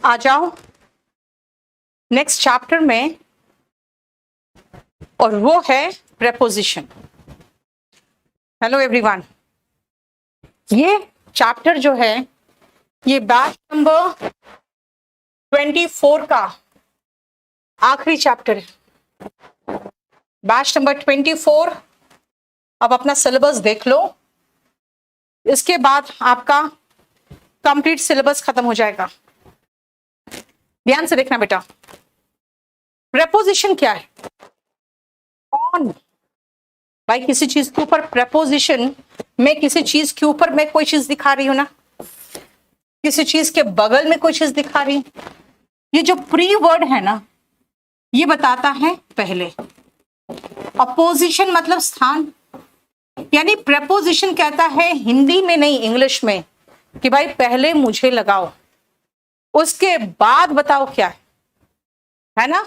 आ जाओ next chapter में, और वो है प्रेपोजिशन। हेलो एवरीवन, ये चैप्टर जो है ये बैच नंबर 24 का आखिरी चैप्टर है। Batch number 24। अब अपना सिलेबस देख लो, इसके बाद आपका कंप्लीट सिलेबस खत्म हो जाएगा। ध्यान से देखना बेटा, प्रेपोजिशन क्या है? कौन भाई किसी चीज के ऊपर प्रेपोजिशन में, किसी चीज के ऊपर मैं कोई चीज दिखा रही हूं ना, किसी चीज के बगल में कोई चीज दिखा रही हूं। ये जो प्री वर्ड है ना, ये बताता है पहले। अपोजिशन मतलब स्थान, यानी प्रेपोजिशन कहता है हिंदी में नहीं इंग्लिश में कि भाई पहले मुझे लगाओ, उसके बाद बताओ क्या है ना।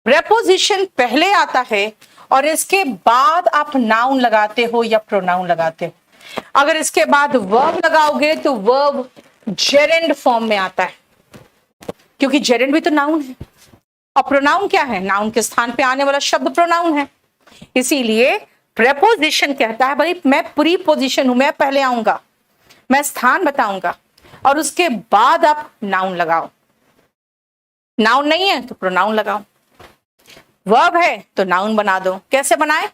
प्रेपोजिशन पहले आता है और इसके बाद आप नाउन लगाते हो या प्रोनाउन लगाते हो। अगर इसके बाद वर्ब लगाओगे तो वर्ब जेरेंड फॉर्म में आता है, क्योंकि जेरेंड भी तो नाउन है। और प्रोनाउन क्या है? नाउन के स्थान पे आने वाला शब्द प्रोनाउन है। इसीलिए प्रेपोजिशन कहता है भाई मैं प्री पोजिशन हूं, मैं पहले आऊंगा, मैं स्थान बताऊंगा और उसके बाद आप नाउन लगाओ। नाउन नहीं है तो प्रोनाउन लगाओ, वर्ब है तो नाउन बना दो। कैसे बनाए?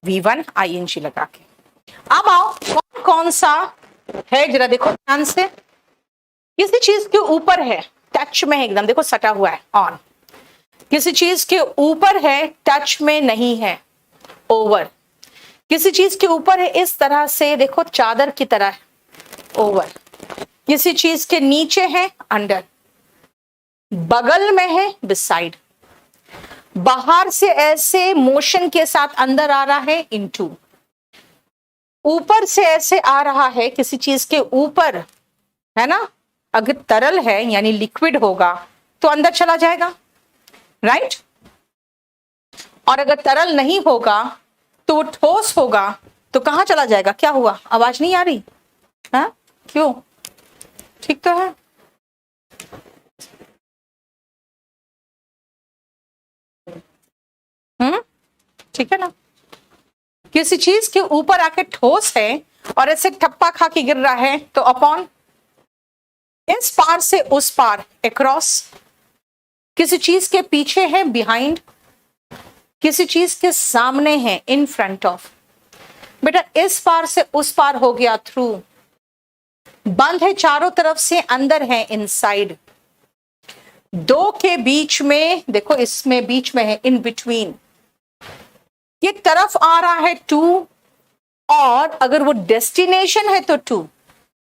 V1 ING लगा के। अब आओ कौन कौन सा है जरा देखो ध्यान से। किसी चीज के ऊपर है, टच में है एकदम, देखो सटा हुआ है, ऑन। किसी चीज के ऊपर है, टच में नहीं है, ओवर। किसी चीज के ऊपर है इस तरह से, देखो चादर की तरह है, ओवर। किसी चीज के नीचे है, अंडर। बगल में है, बिसाइड। बाहर से ऐसे मोशन के साथ अंदर आ रहा है, इनटू। ऊपर से ऐसे आ रहा है, किसी चीज के ऊपर है ना। अगर तरल है यानी लिक्विड होगा तो अंदर चला जाएगा, राइट। और अगर तरल नहीं होगा तो वो ठोस होगा तो कहां चला जाएगा? क्या हुआ? आवाज नहीं आ रही? हाँ क्यों? ठीक तो है। ठीक है ना। किसी चीज के ऊपर आके ठोस है और ऐसे ठप्पा खा के गिर रहा है तो अपॉन। इस पार से उस पार, अक्रॉस। किसी चीज के पीछे है, बिहाइंड। किसी चीज के सामने है, इन फ्रंट ऑफ। बेटा इस पार से उस पार हो गया, थ्रू। बंद है चारों तरफ से, अंदर है, इनसाइड। दो के बीच में, देखो इसमें बीच में है, इन बिटवीन। ये तरफ आ रहा है टू, और अगर वो डेस्टिनेशन है तो टू।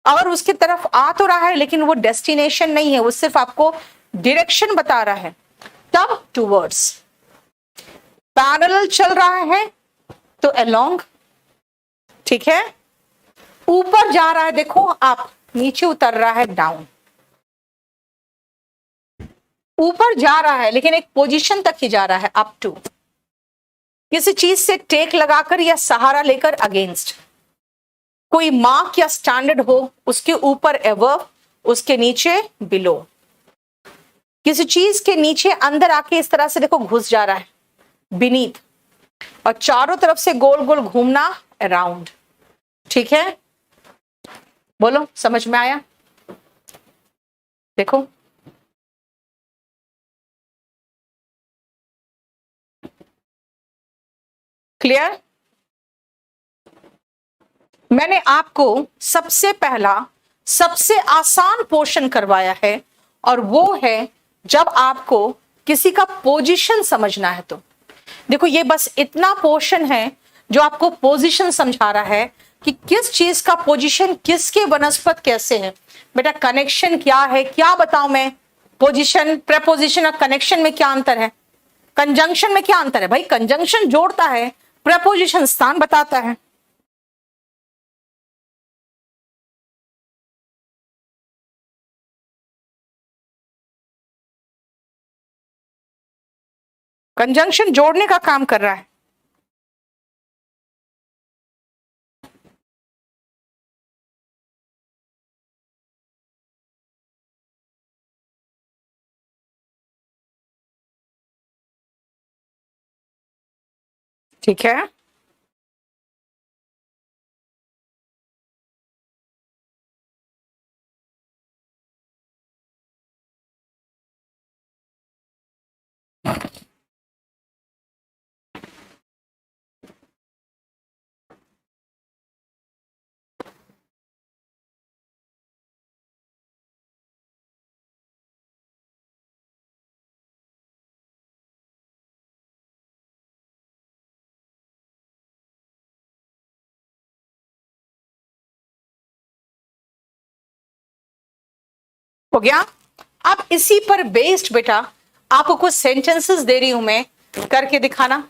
अगर उसकी तरफ आ तो रहा है लेकिन वो डेस्टिनेशन नहीं है, वो सिर्फ आपको डायरेक्शन बता रहा है, तब टूवर्ड्स। पैरेलल चल रहा है तो अलोंग, ठीक है। ऊपर जा रहा है, देखो आप, नीचे उतर रहा है, डाउन। ऊपर जा रहा है लेकिन एक पोजीशन तक ही जा रहा है, अप टू। किसी चीज से टेक लगाकर या सहारा लेकर, अगेंस्ट। कोई मार्क या स्टैंडर्ड हो, उसके ऊपर एवर, उसके नीचे बिलो। किसी चीज के नीचे अंदर आके इस तरह से देखो घुस जा रहा है, बीनीथ। और चारों तरफ से गोल गोल घूमना, अराउंड। ठीक है, बोलो समझ में आया? देखो क्लियर। मैंने आपको सबसे पहला सबसे आसान पोर्शन करवाया है, और वो है जब आपको किसी का पोजीशन समझना है। तो देखो ये बस इतना पोर्शन है जो आपको पोजीशन समझा रहा है कि किस चीज का पोजीशन किसके वनस्पत कैसे है। बेटा कनेक्शन क्या है, क्या बताऊं मैं? पोजीशन, प्रेपोजिशन और कनेक्शन में क्या अंतर है? कंजंक्शन में क्या अंतर है? भाई कंजंक्शन जोड़ता है, प्रेपोजिशन स्थान बताता है। कंजंक्शन जोड़ने का काम कर रहा है। ठीक है, हो गया। अब इसी पर बेस्ड बेटा आपको कुछ सेंटेंसेस दे रही हूं मैं, करके दिखाना।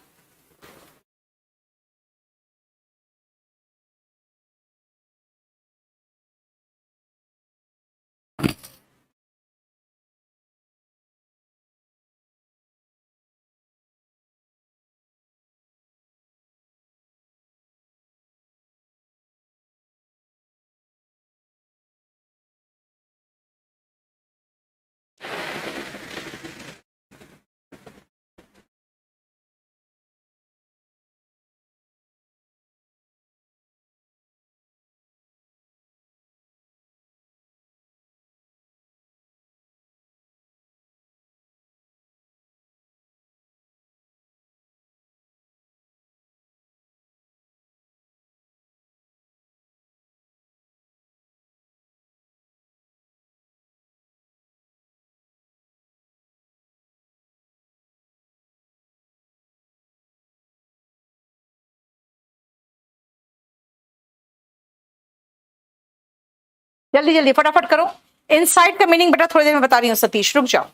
जल्दी जल्दी फटाफट करो। इनसाइड का मीनिंग बेटा थोड़ी देर में बता रही हूँ, सतीश रुक जाओ।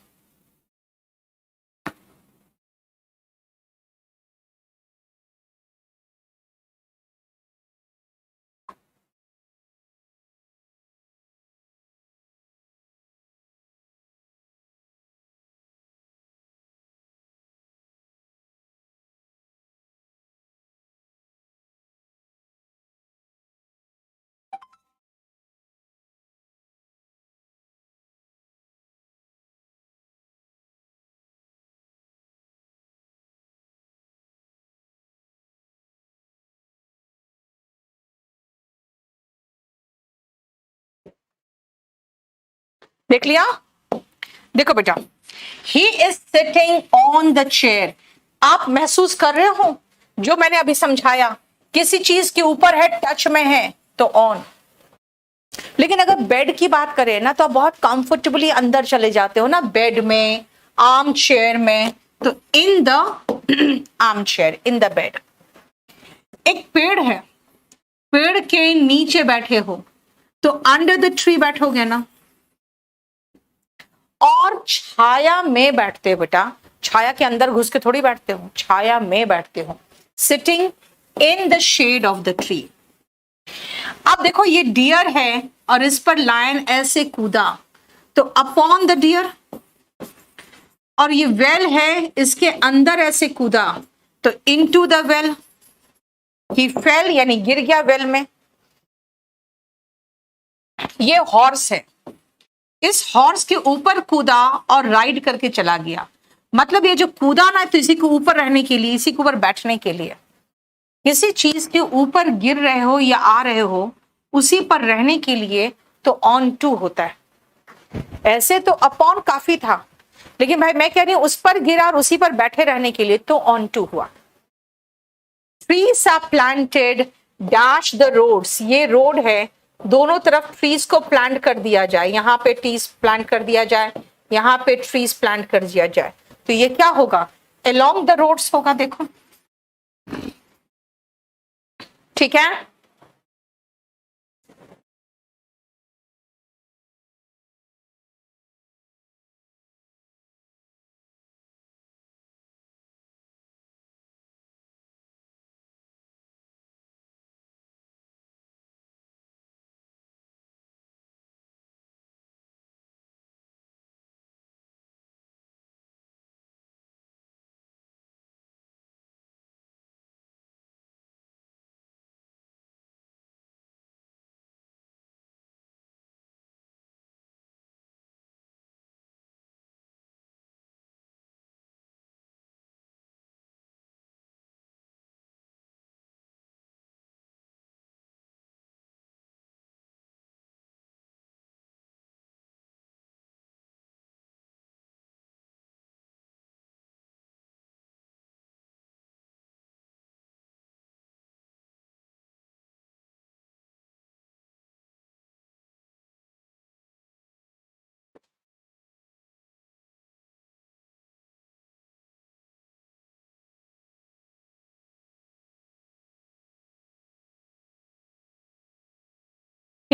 देख लिया, देखो बेटा, he is sitting on the chair. आप महसूस कर रहे हो जो मैंने अभी समझाया, किसी चीज के ऊपर है, टच में है तो ऑन। लेकिन अगर बेड की बात करें ना तो आप बहुत कंफर्टेबली अंदर चले जाते हो ना, बेड में, आर्म चेयर में, तो in the arm chair, in the bed. एक पेड़ है, पेड़ के नीचे बैठे हो तो अंडर द ट्री बैठोगे ना। और छाया में बैठते हो बेटा, छाया के अंदर घुस के थोड़ी बैठते हो, छाया में बैठते हो, sitting in the shade of the tree. अब देखो ये डियर है और इस पर लायन ऐसे कूदा तो अपॉन द डियर, और ये वेल है, इसके अंदर ऐसे कूदा तो into the well. He fail यानी गिर गया वेल में। ये हॉर्स है, इस हॉर्स के ऊपर कूदा और राइड करके चला गया। मतलब ये जो कूदा ना तो इसी के ऊपर रहने के लिए, इसी के ऊपर बैठने के लिए। किसी चीज के ऊपर गिर रहे हो या आ रहे हो, उसी पर रहने के लिए तो ऑन टू होता है। ऐसे तो अपॉन काफी था, लेकिन भाई मैं कह रही हूं उस पर गिरा और उसी पर बैठे रहने के लिए तो ऑन टू हुआ। Trees are planted dash the roads, ये रोड है, दोनों तरफ ट्रीज को प्लांट कर दिया जाए, यहाँ पे ट्रीज प्लांट कर दिया जाए, यहाँ पे ट्रीज प्लांट कर दिया जाए, तो ये क्या होगा, अलोंग द रोड्स होगा। देखो ठीक है।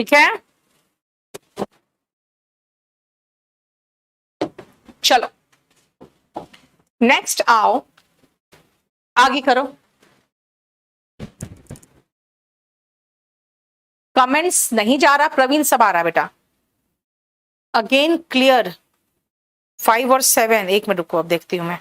ठीक है, चलो नेक्स्ट आओ, आगे करो। कमेंट्स नहीं जा रहा, प्रवीण सब आ रहा बेटा। अगेन क्लियर 5 और 7, एक मिनट रुको, अब देखती हूं मैं।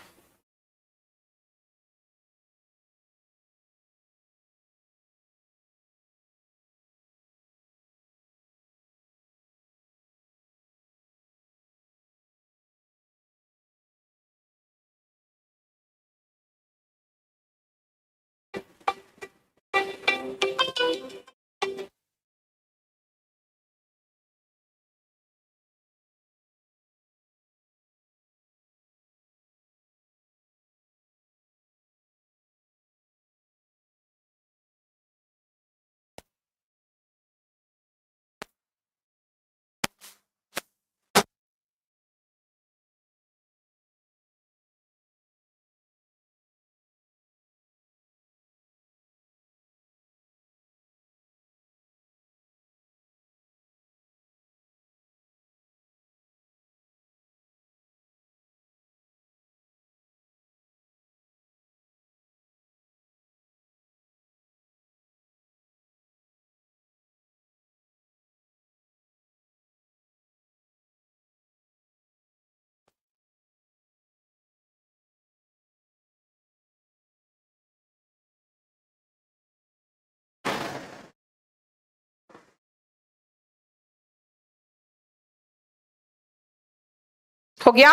हो गया?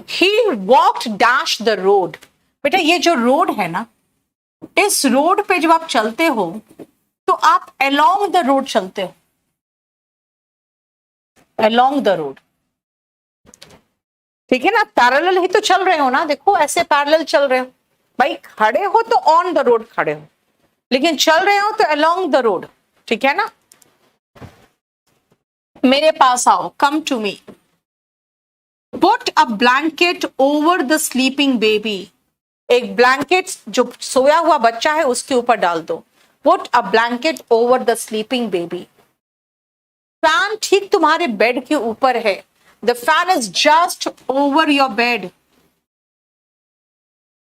He walked dash the road। बेटा ये जो रोड है ना, इस रोड पे जब आप चलते हो तो आप along the road चलते हो, along the road, ठीक है ना। पैरेलल ही तो चल रहे हो ना, देखो ऐसे पैरेलल चल रहे हो भाई। खड़े हो तो ऑन द रोड खड़े हो, लेकिन चल रहे हो तो along the road, ठीक है ना। मेरे पास आओ, come to me. Put a blanket over the sleeping baby. एक ब्लैंकेट जो सोया हुआ बच्चा है उसके ऊपर डाल दो। Put a blanket over the sleeping baby. Fan ठीक तुम्हारे बेड के ऊपर है। The fan is just over your bed.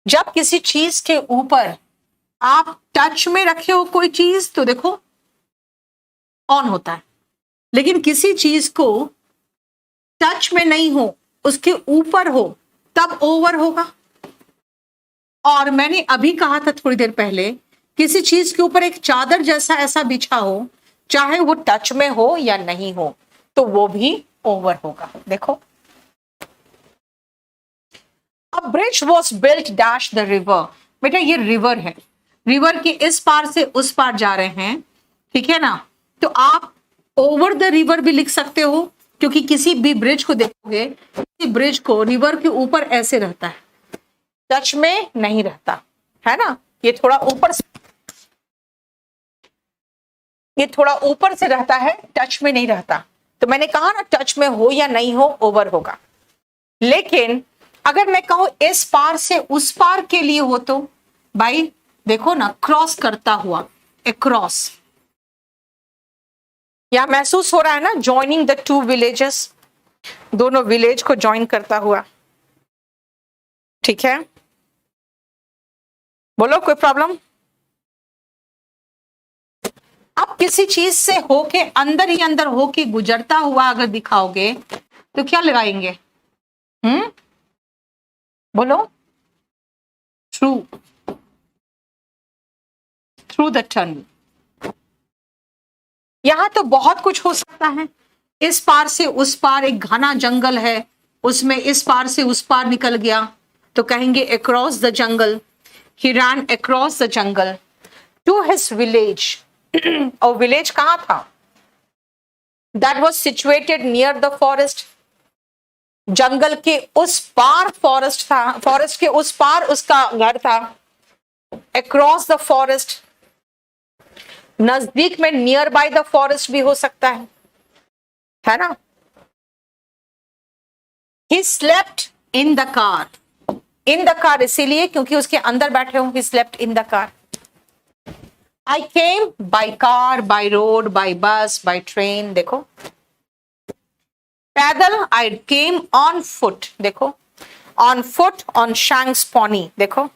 जब किसी चीज के ऊपर आप टच में रखे हो कोई चीज तो देखो ऑन होता है, लेकिन किसी चीज को टच में नहीं हो, उसके ऊपर हो, तब ओवर होगा। और मैंने अभी कहा था थोड़ी देर पहले, किसी चीज के ऊपर एक चादर जैसा ऐसा बिछा हो, चाहे वो टच में हो या नहीं हो, तो वो भी ओवर होगा। देखो, अ bridge was built dash the river. बेटा ये रिवर है, रिवर के इस पार से उस पार जा रहे हैं, ठीक है ना। तो आप ओवर द रिवर भी लिख सकते हो, क्योंकि किसी भी ब्रिज को देखोगे, किसी ब्रिज को रिवर के ऊपर ऐसे रहता है, टच में नहीं रहता है ना। ये थोड़ा ऊपर से, ये थोड़ा ऊपर से रहता है, टच में नहीं रहता। तो मैंने कहा ना, टच में हो या नहीं हो ओवर होगा। लेकिन अगर मैं कहूं इस पार से उस पार के लिए हो, तो भाई देखो ना, क्रॉस करता हुआ, क्रॉस। यहां महसूस हो रहा है ना, ज्वाइनिंग द टू विलेजेस, दोनों विलेज को ज्वाइन करता हुआ, ठीक है। बोलो कोई प्रॉब्लम? आप किसी चीज से होके, अंदर ही अंदर होके गुजरता हुआ अगर दिखाओगे तो क्या लगाएंगे? बोलो। Through, through the tunnel. यहां तो बहुत कुछ हो सकता है। इस पार से उस पार एक घना जंगल है, उसमें इस पार से उस पार निकल गया, तो कहेंगे across the jungle. He ran across the jungle to his village. और विलेज कहां था? That was situated near the forest. जंगल के उस पार फॉरेस्ट था, फॉरेस्ट के उस पार उसका घर था। अक्रॉस द फॉरेस्ट, नजदीक में, नियर बाय द फॉरेस्ट भी हो सकता है ना। He slept in the car. In the car इसीलिए क्योंकि उसके अंदर बैठे हो, he slept in the car. I came by car, by road, by bus, by train, देखो। पैदल, आई केम ऑन फुट, देखो। On foot, on shanks pony, देखो।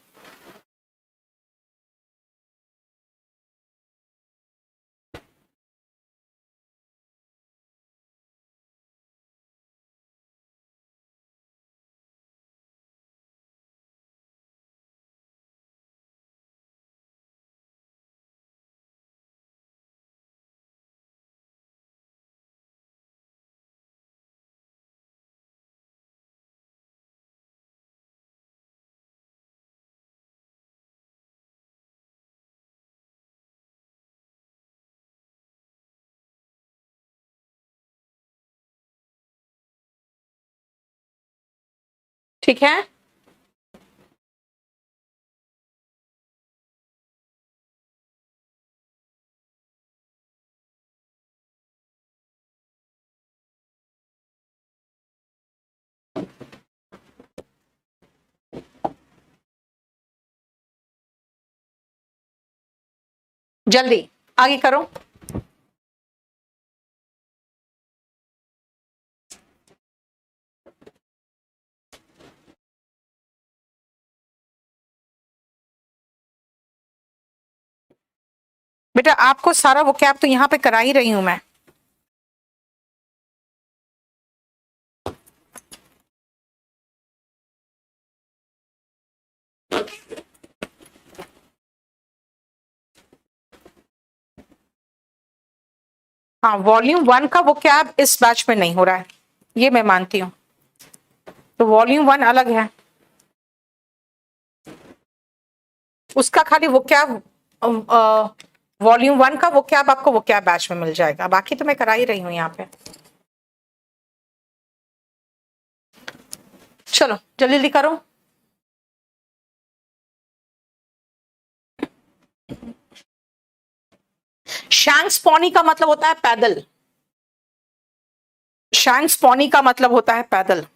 ठीक है। जल्दी आगे करो। बेटा आपको सारा वो कैब तो यहाँ पे करा ही रही हूं मैं। हाँ, वॉल्यूम 1 का वो कैब इस बैच में नहीं हो रहा है, ये मैं मानती हूँ। तो वॉल्यूम 1 अलग है, उसका खाली वो कैब, वॉल्यूम 1 का वो कैब आपको वो कैब बैच में मिल जाएगा, बाकी तो मैं करा ही रही हूँ यहाँ पे। चलो जल्दी जल्दी करो। शैंक्स पॉनी का मतलब होता है पैदल। शैंक्स पॉनी का मतलब होता है पैदल।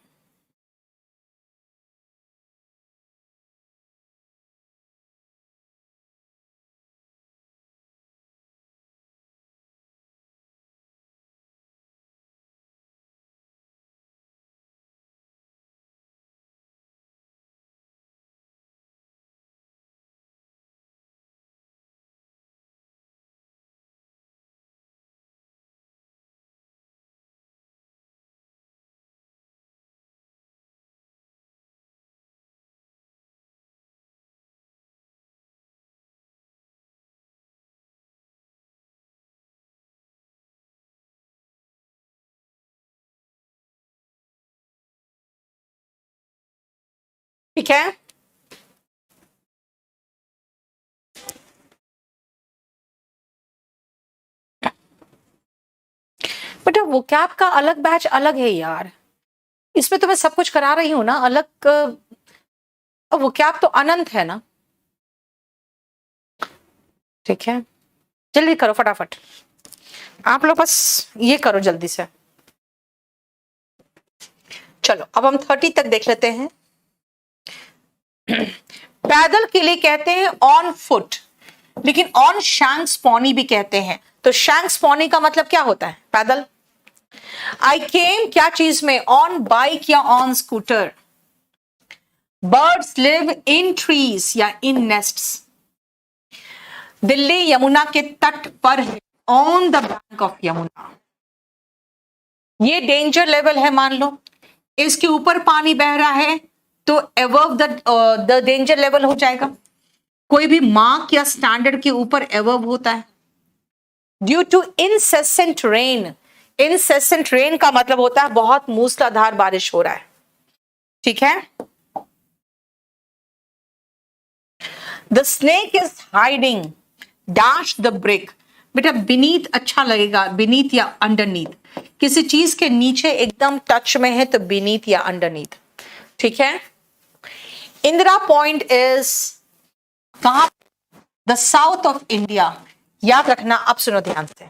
ठीक है। बेटा वो कैब का अलग बैच अलग है यार, इसमें तो मैं सब कुछ करा रही हूँ ना अलग। वो कैब तो अनंत है ना। ठीक है, जल्दी करो फटाफट, आप लोग बस ये करो जल्दी से। चलो अब हम 30 तक देख लेते हैं। पैदल के लिए कहते हैं ऑन फुट, लेकिन ऑन शैंक्स पॉनी भी कहते हैं। तो शैंक्स पॉनी का मतलब क्या होता है? पैदल। आई केम क्या चीज में? ऑन बाइक या on scooter. Birds live in trees या इन नेस्ट्स। दिल्ली यमुना के तट पर है, on the bank of Yamuna. ये डेंजर लेवल है, मान लो इसके ऊपर पानी बह रहा है तो एबव द डेंजर लेवल हो जाएगा। कोई भी मार्क या स्टैंडर्ड के ऊपर एबव होता है। Due to incessant rain, incessant rain का मतलब होता है बहुत मूसलाधार बारिश हो रहा है। ठीक है। The snake is hiding dash the brick. बेटा बीनीथ अच्छा लगेगा, बीनीथ या अंडरनीथ। किसी चीज के नीचे एकदम टच में है तो बीनीथ या अंडरनीथ। ठीक है। इंदिरा पॉइंट इज कहां? The south of India. याद रखना, अब सुनो ध्यान से।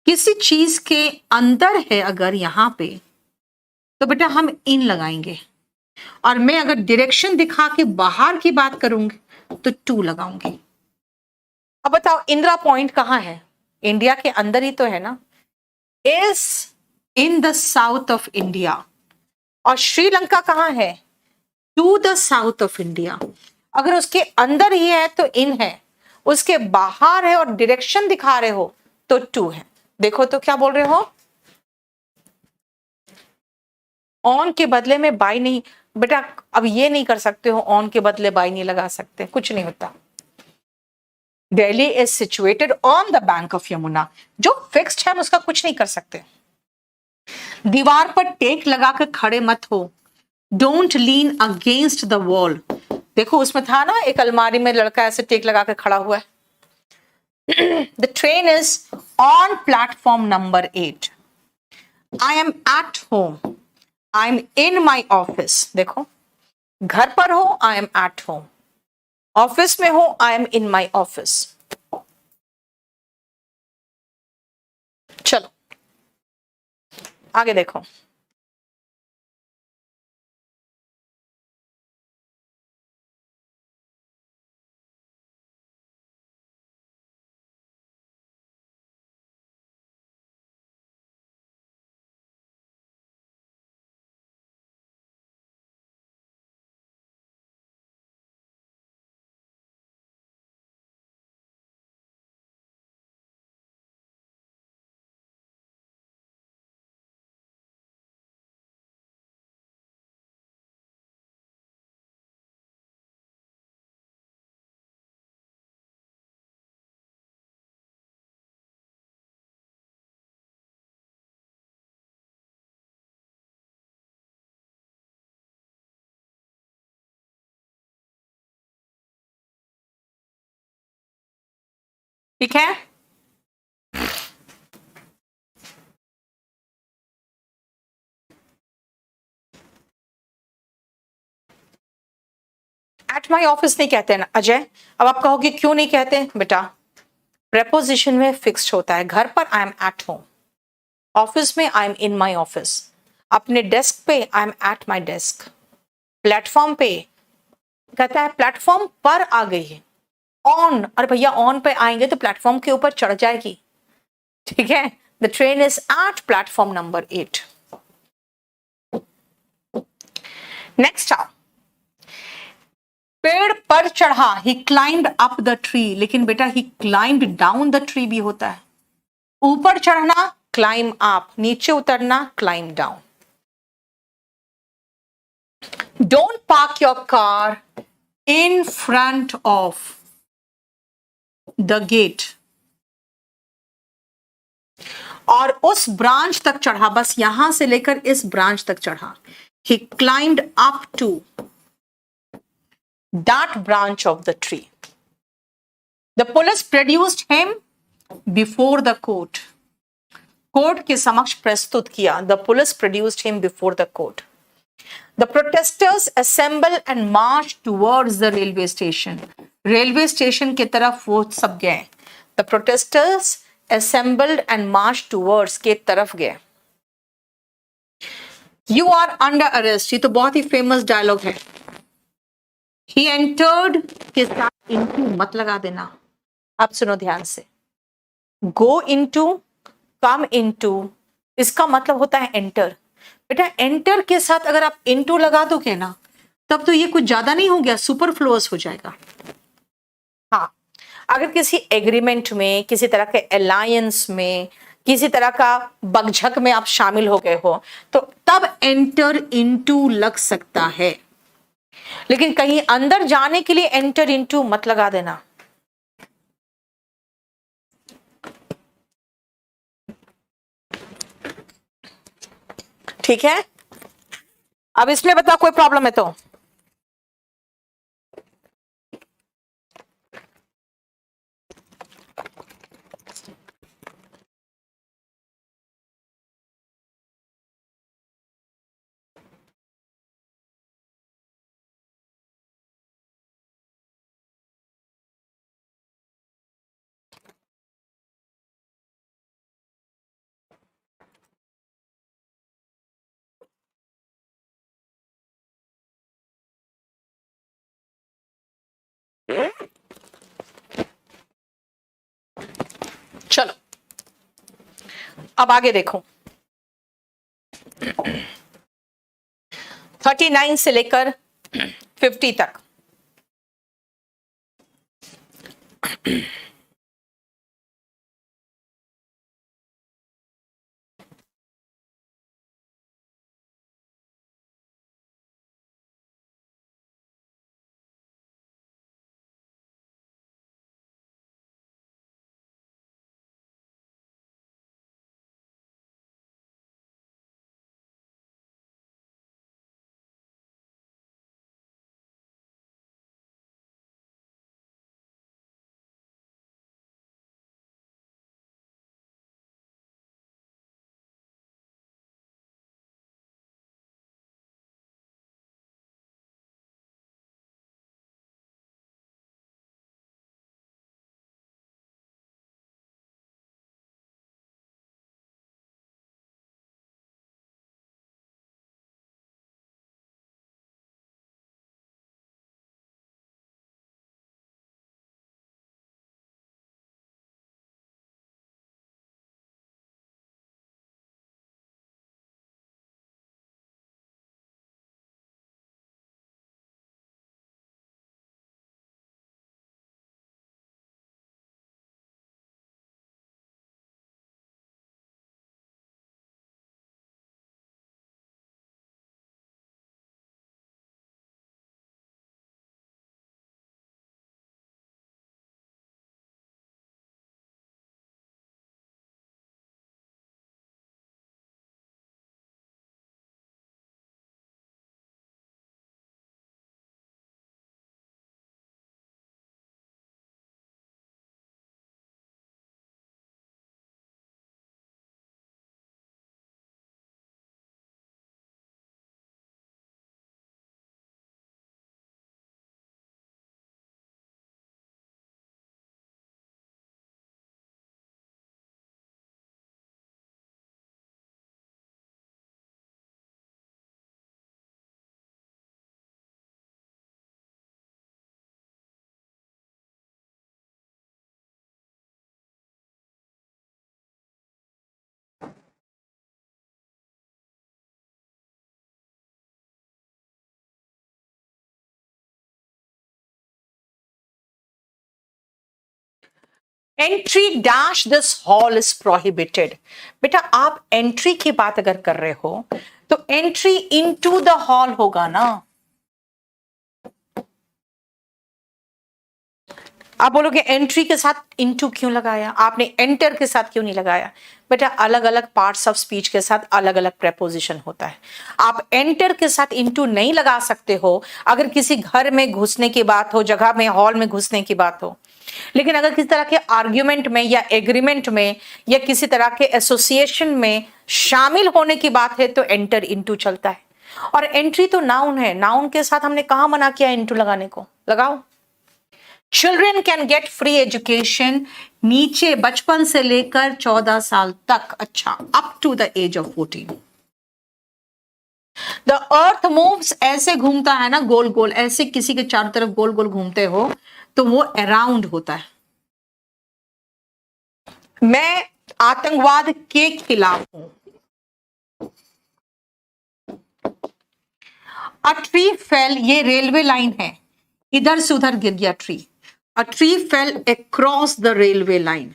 किसी चीज के अंदर है अगर यहां पे, तो बेटा हम इन लगाएंगे, और मैं अगर डायरेक्शन दिखा के बाहर की बात करूंगी तो टू लगाऊंगी। अब बताओ इंदिरा पॉइंट कहाँ है? इंडिया के अंदर ही तो है ना, is in the south of India. और श्रीलंका कहाँ है? To the south of India. अगर उसके अंदर ही है तो इन है, उसके बाहर है और डायरेक्शन दिखा रहे हो तो टू है। देखो तो क्या बोल रहे हो, ऑन के बदले में बाई नहीं। बेटा अब ये नहीं कर सकते हो, ऑन के बदले बाई नहीं लगा सकते, कुछ नहीं होता। Delhi is situated on the bank of Yamuna, जो फिक्स्ड है उसका कुछ नहीं कर सकते। दीवार पर टेक लगा कर खड़े मत हो, don't lean against the wall. देखो उसमें था ना एक अलमारी में लड़का ऐसे टेक लगा कर खड़ा हुआ है। The train is on platform number 8। I am at home, I am in my office. देखो घर पर हो आई एम एट होम, ऑफिस में हो आई एम इन माई ऑफिस। चलो आगे देखो। ठीक है, एट माई ऑफिस नहीं कहते ना अजय। अब आप कहोगे क्यों नहीं कहते? बेटा प्रेपोजिशन में फिक्स्ड होता है, घर पर I am at home, office में I am in my office, अपने डेस्क पे I am at my desk, platform पे कहता है प्लेटफॉर्म पर आ गई है, ऑन। अरे भैया ऑन पे आएंगे तो प्लेटफॉर्म के ऊपर चढ़ जाएगी, ठीक है। The train is at platform number 8। Next आओ, पेड़ पर चढ़ा, he climb up the tree. लेकिन बेटा he climb down the tree भी होता है। ऊपर चढ़ना क्लाइंब अप, नीचे उतरना climb down. Don't park your car in front of the gate. और उस ब्रांच तक चढ़ा, बस यहां से लेकर इस ब्रांच तक चढ़ा। He climb up to that branch of the tree. The police produced him before the court. Court के समक्ष प्रस्तुत किया। The police produced him before the court. The protesters assemble and march towards the railway station. Railway station की तरफ वो सब गए। The protesters assembled and march towards के तरफ गए। यू आर अंडर अरेस्ट, ये तो बहुत ही फेमस डायलॉग है। ही एंटर्ड के साथ इनटू मत लगा देना। आप सुनो ध्यान से, गो इनटू, कम इनटू, इसका मतलब होता है एंटर। बेटा एंटर के साथ अगर आप इनटू लगा दोगे ना, तब तो ये कुछ ज्यादा नहीं हो गया, सुपरफ्लुअस हो जाएगा। हाँ, अगर किसी एग्रीमेंट में, किसी तरह के अलायंस में, किसी तरह का बगझक में आप शामिल हो गए हो तो तब एंटर इनटू लग सकता है, लेकिन कहीं अंदर जाने के लिए एंटर इनटू मत लगा देना। ठीक है, अब इसमें बताओ कोई प्रॉब्लम है तो। अब आगे देखो, 39 से लेकर 50 तक। Entry dash this hall is prohibited. बेटा आप एंट्री की बात अगर कर रहे हो तो एंट्री इनटू द हॉल होगा ना। आप बोलोगे एंट्री के साथ इनटू क्यों लगाया, आपने एंटर के साथ क्यों नहीं लगाया? बेटा अलग अलग पार्ट्स ऑफ स्पीच के साथ अलग अलग प्रेपोजिशन होता है। आप एंटर के साथ इनटू नहीं लगा सकते हो अगर किसी घर में घुसने की बात हो, जगह में, हॉल में घुसने की बात हो। लेकिन अगर किसी तरह के आर्ग्यूमेंट में या एग्रीमेंट में या किसी तरह के एसोसिएशन में शामिल होने की बात है तो एंटर इनटू चलता है। और एंट्री तो नाउन है, नाउन के साथ हमने कहां मना किया इनटू लगाने को? लगाओ। Children can get free education, नीचे बचपन से लेकर 14 साल तक, अच्छा up to the age of 14। The earth moves, ऐसे घूमता है ना गोल गोल, ऐसे किसी के चारों तरफ गोल गोल घूमते हो तो वो अराउंड होता है। मैं आतंकवाद के खिलाफ हूं। अ ट्री फेल, ये रेलवे लाइन है, इधर से उधर गिर गया tree. A tree fail across the railway line.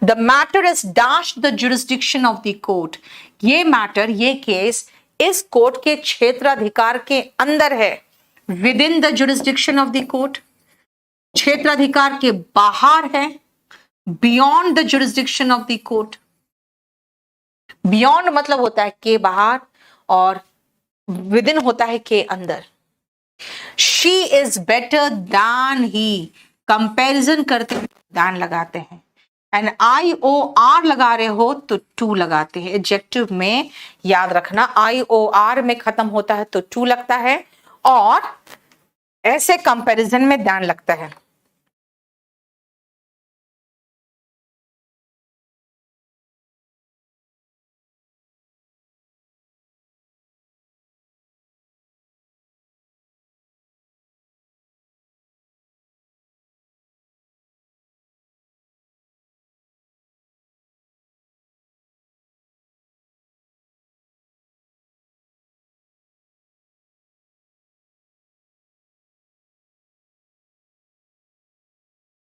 The matter is dash the jurisdiction of the court, ये मैटर, ये केस इस कोर्ट के क्षेत्राधिकार के अंदर है। With in the jurisdiction of the court, क्षेत्राधिकार के बाहर है। Beyond the jurisdiction of the court, beyond मतलब होता है के बाहर और विद इन होता है के अंदर। She is better than he, comparison करते हुए दैन लगाते हैं। एंड आई ओ आर लगा रहे हो तो टू लगाते हैं। एडजेक्टिव में याद रखना आई ओ आर में खत्म होता है तो टू लगता है, और ऐसे कंपैरिजन में दैन लगता है।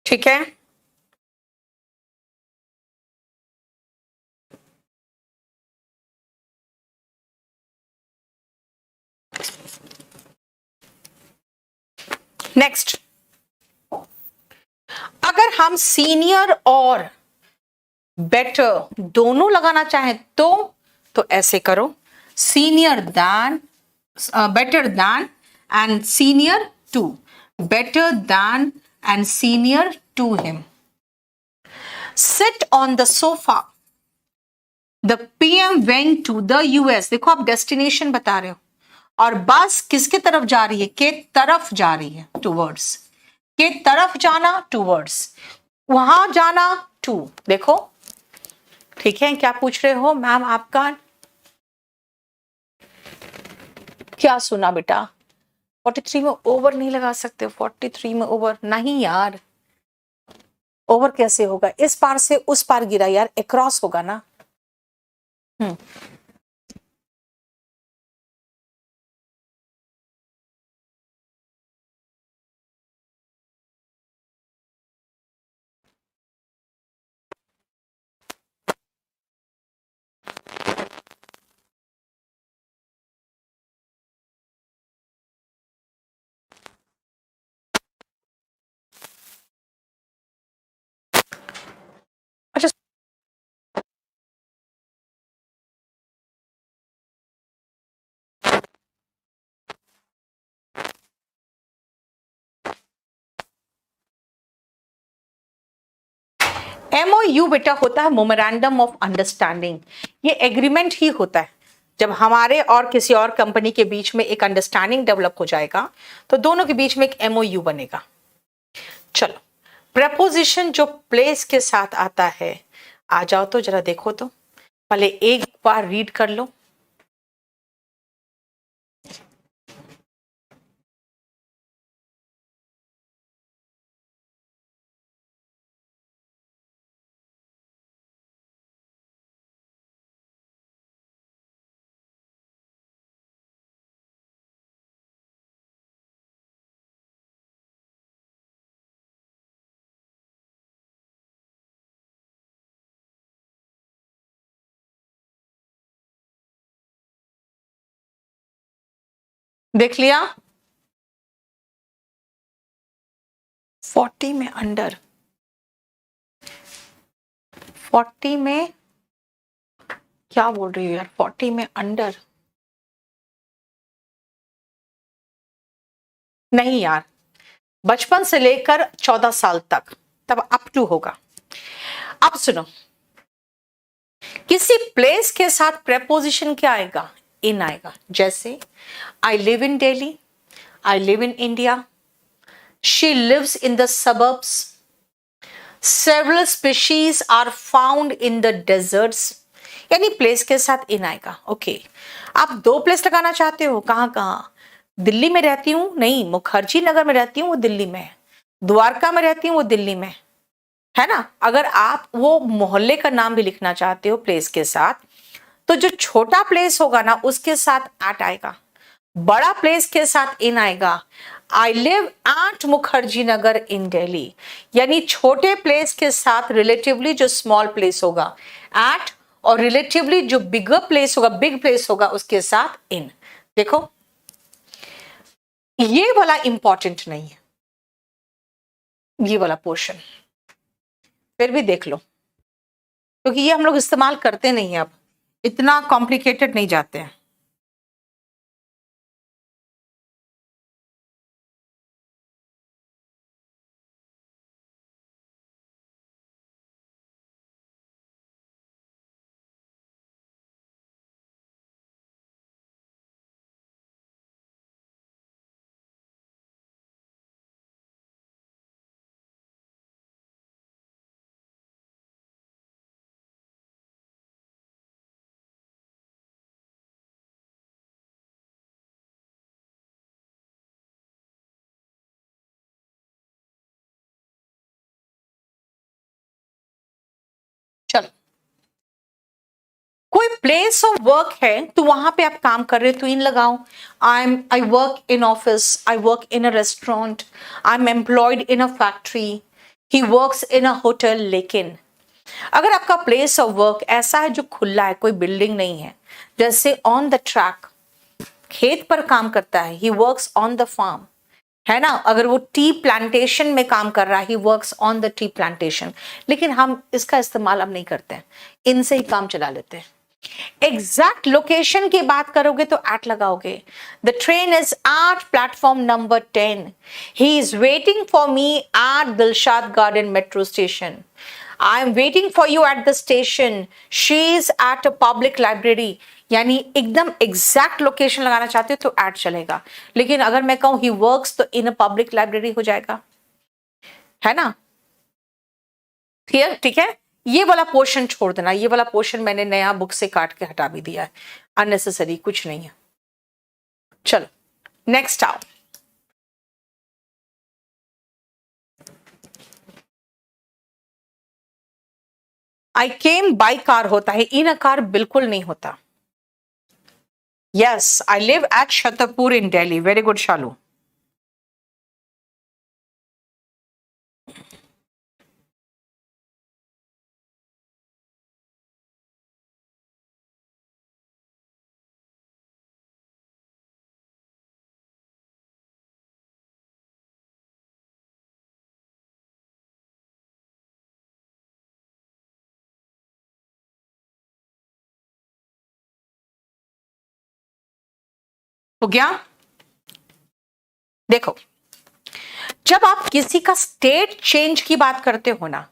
ठीक है, नेक्स्ट, अगर हम सीनियर और बेटर दोनों लगाना चाहें तो ऐसे करो, senior than, better than and senior to, better than and senior to him, sit on the sofa, the PM went to the US. देखो आप डेस्टिनेशन बता रहे हो, और बस किसके तरफ जा रही है, के तरफ जा रही है, टूवर्ड्स, के तरफ जाना, टूवर्ड्स, वहां जाना, टू। देखो ठीक है, क्या पूछ रहे हो मैम, आपका क्या सुना बेटा? 43 में ओवर नहीं लगा सकते, 43 में ओवर नहीं यार, ओवर कैसे होगा, इस पार से उस पार गिरा यार, अक्रॉस होगा ना। अच्छा, MOU बेटा होता है मेमोरेंडम ऑफ अंडरस्टैंडिंग, ये एग्रीमेंट ही होता है। जब हमारे और किसी और कंपनी के बीच में एक अंडरस्टैंडिंग डेवलप हो जाएगा तो दोनों के बीच में एक MOU बनेगा। चलो, प्रपोजिशन जो प्लेस के साथ आता है, आ जाओ तो जरा देखो तो, पहले एक बार रीड कर लो। देख लिया? 40 में अंडर, 40 में क्या बोल रही हो यार, 40 में अंडर नहीं यार, बचपन से लेकर 14 साल तक, तब अप टू होगा। अब सुनो, किसी प्लेस के साथ प्रेपोजिशन क्या आएगा, इन आएगा। जैसे I live in Delhi, I live in India, she lives in the suburbs, several species are found in the deserts, यानी प्लेस के साथ इन आएगा। ओके, आप दो प्लेस लगाना चाहते हो, कहां कहां, दिल्ली में रहती हूं, नहीं मुखर्जी नगर में रहती हूँ, वो दिल्ली में है, द्वारका में रहती हूँ, वो दिल्ली में है ना। अगर आप वो मोहल्ले का नाम भी लिखना चाहते हो प्लेस के साथ, तो जो छोटा प्लेस होगा ना उसके साथ एट आएगा, बड़ा प्लेस के साथ इन आएगा। आई लिव एट मुखर्जी नगर इन दिल्ली, यानी छोटे प्लेस के साथ रिलेटिवली जो स्मॉल प्लेस होगा एट, और रिलेटिवली जो बिगर प्लेस होगा, बिग प्लेस होगा, उसके साथ इन। देखो ये वाला इंपॉर्टेंट नहीं है, ये वाला पोर्शन फिर भी देख लो, क्योंकि ये हम लोग इस्तेमाल करते नहीं है, अब इतना कॉम्प्लिकेटेड नहीं जाते हैं। चलो, कोई प्लेस ऑफ वर्क है तो वहां पे आप काम कर रहे हो तो इन लगाओ। I work in office, I work in a restaurant, I am employed in a factory, he works in a hotel. लेकिन अगर आपका प्लेस ऑफ वर्क ऐसा है जो खुला है, कोई बिल्डिंग नहीं है, जैसे ऑन द ट्रैक, खेत पर काम करता है, he works on the farm, है ना। अगर वो टी प्लांटेशन में काम कर रहा है, he works on the tea plantation. लेकिन हम इसका इस्तेमाल अब नहीं करते हैं, इनसे ही काम चला लेते हैं। एग्जैक्ट लोकेशन की बात करोगे तो एट लगाओगे। The train is at platform number 10, he is waiting for me at Dilshad Garden metro station, I am waiting for you at the station, she is at a public library. यानी एकदम exact location लगाना चाहते हो तो eight चलेगा। लेकिन अगर मैं कहूं ही वर्क्स, तो इन अ पब्लिक लाइब्रेरी हो जाएगा, है ना। ठीक है। ये वाला पोर्शन छोड़ देना, ये वाला पोर्शन मैंने नया बुक से काट के हटा भी दिया है, अननेसेसरी कुछ नहीं है। चलो नेक्स्ट आओ। आई केम बाई कार होता है, इन अ कार बिल्कुल नहीं होता। Yes, I live at Chhatarpur in Delhi. Very good Shalu. हो गया। देखो, जब आप किसी का स्टेट चेंज की बात करते हो ना,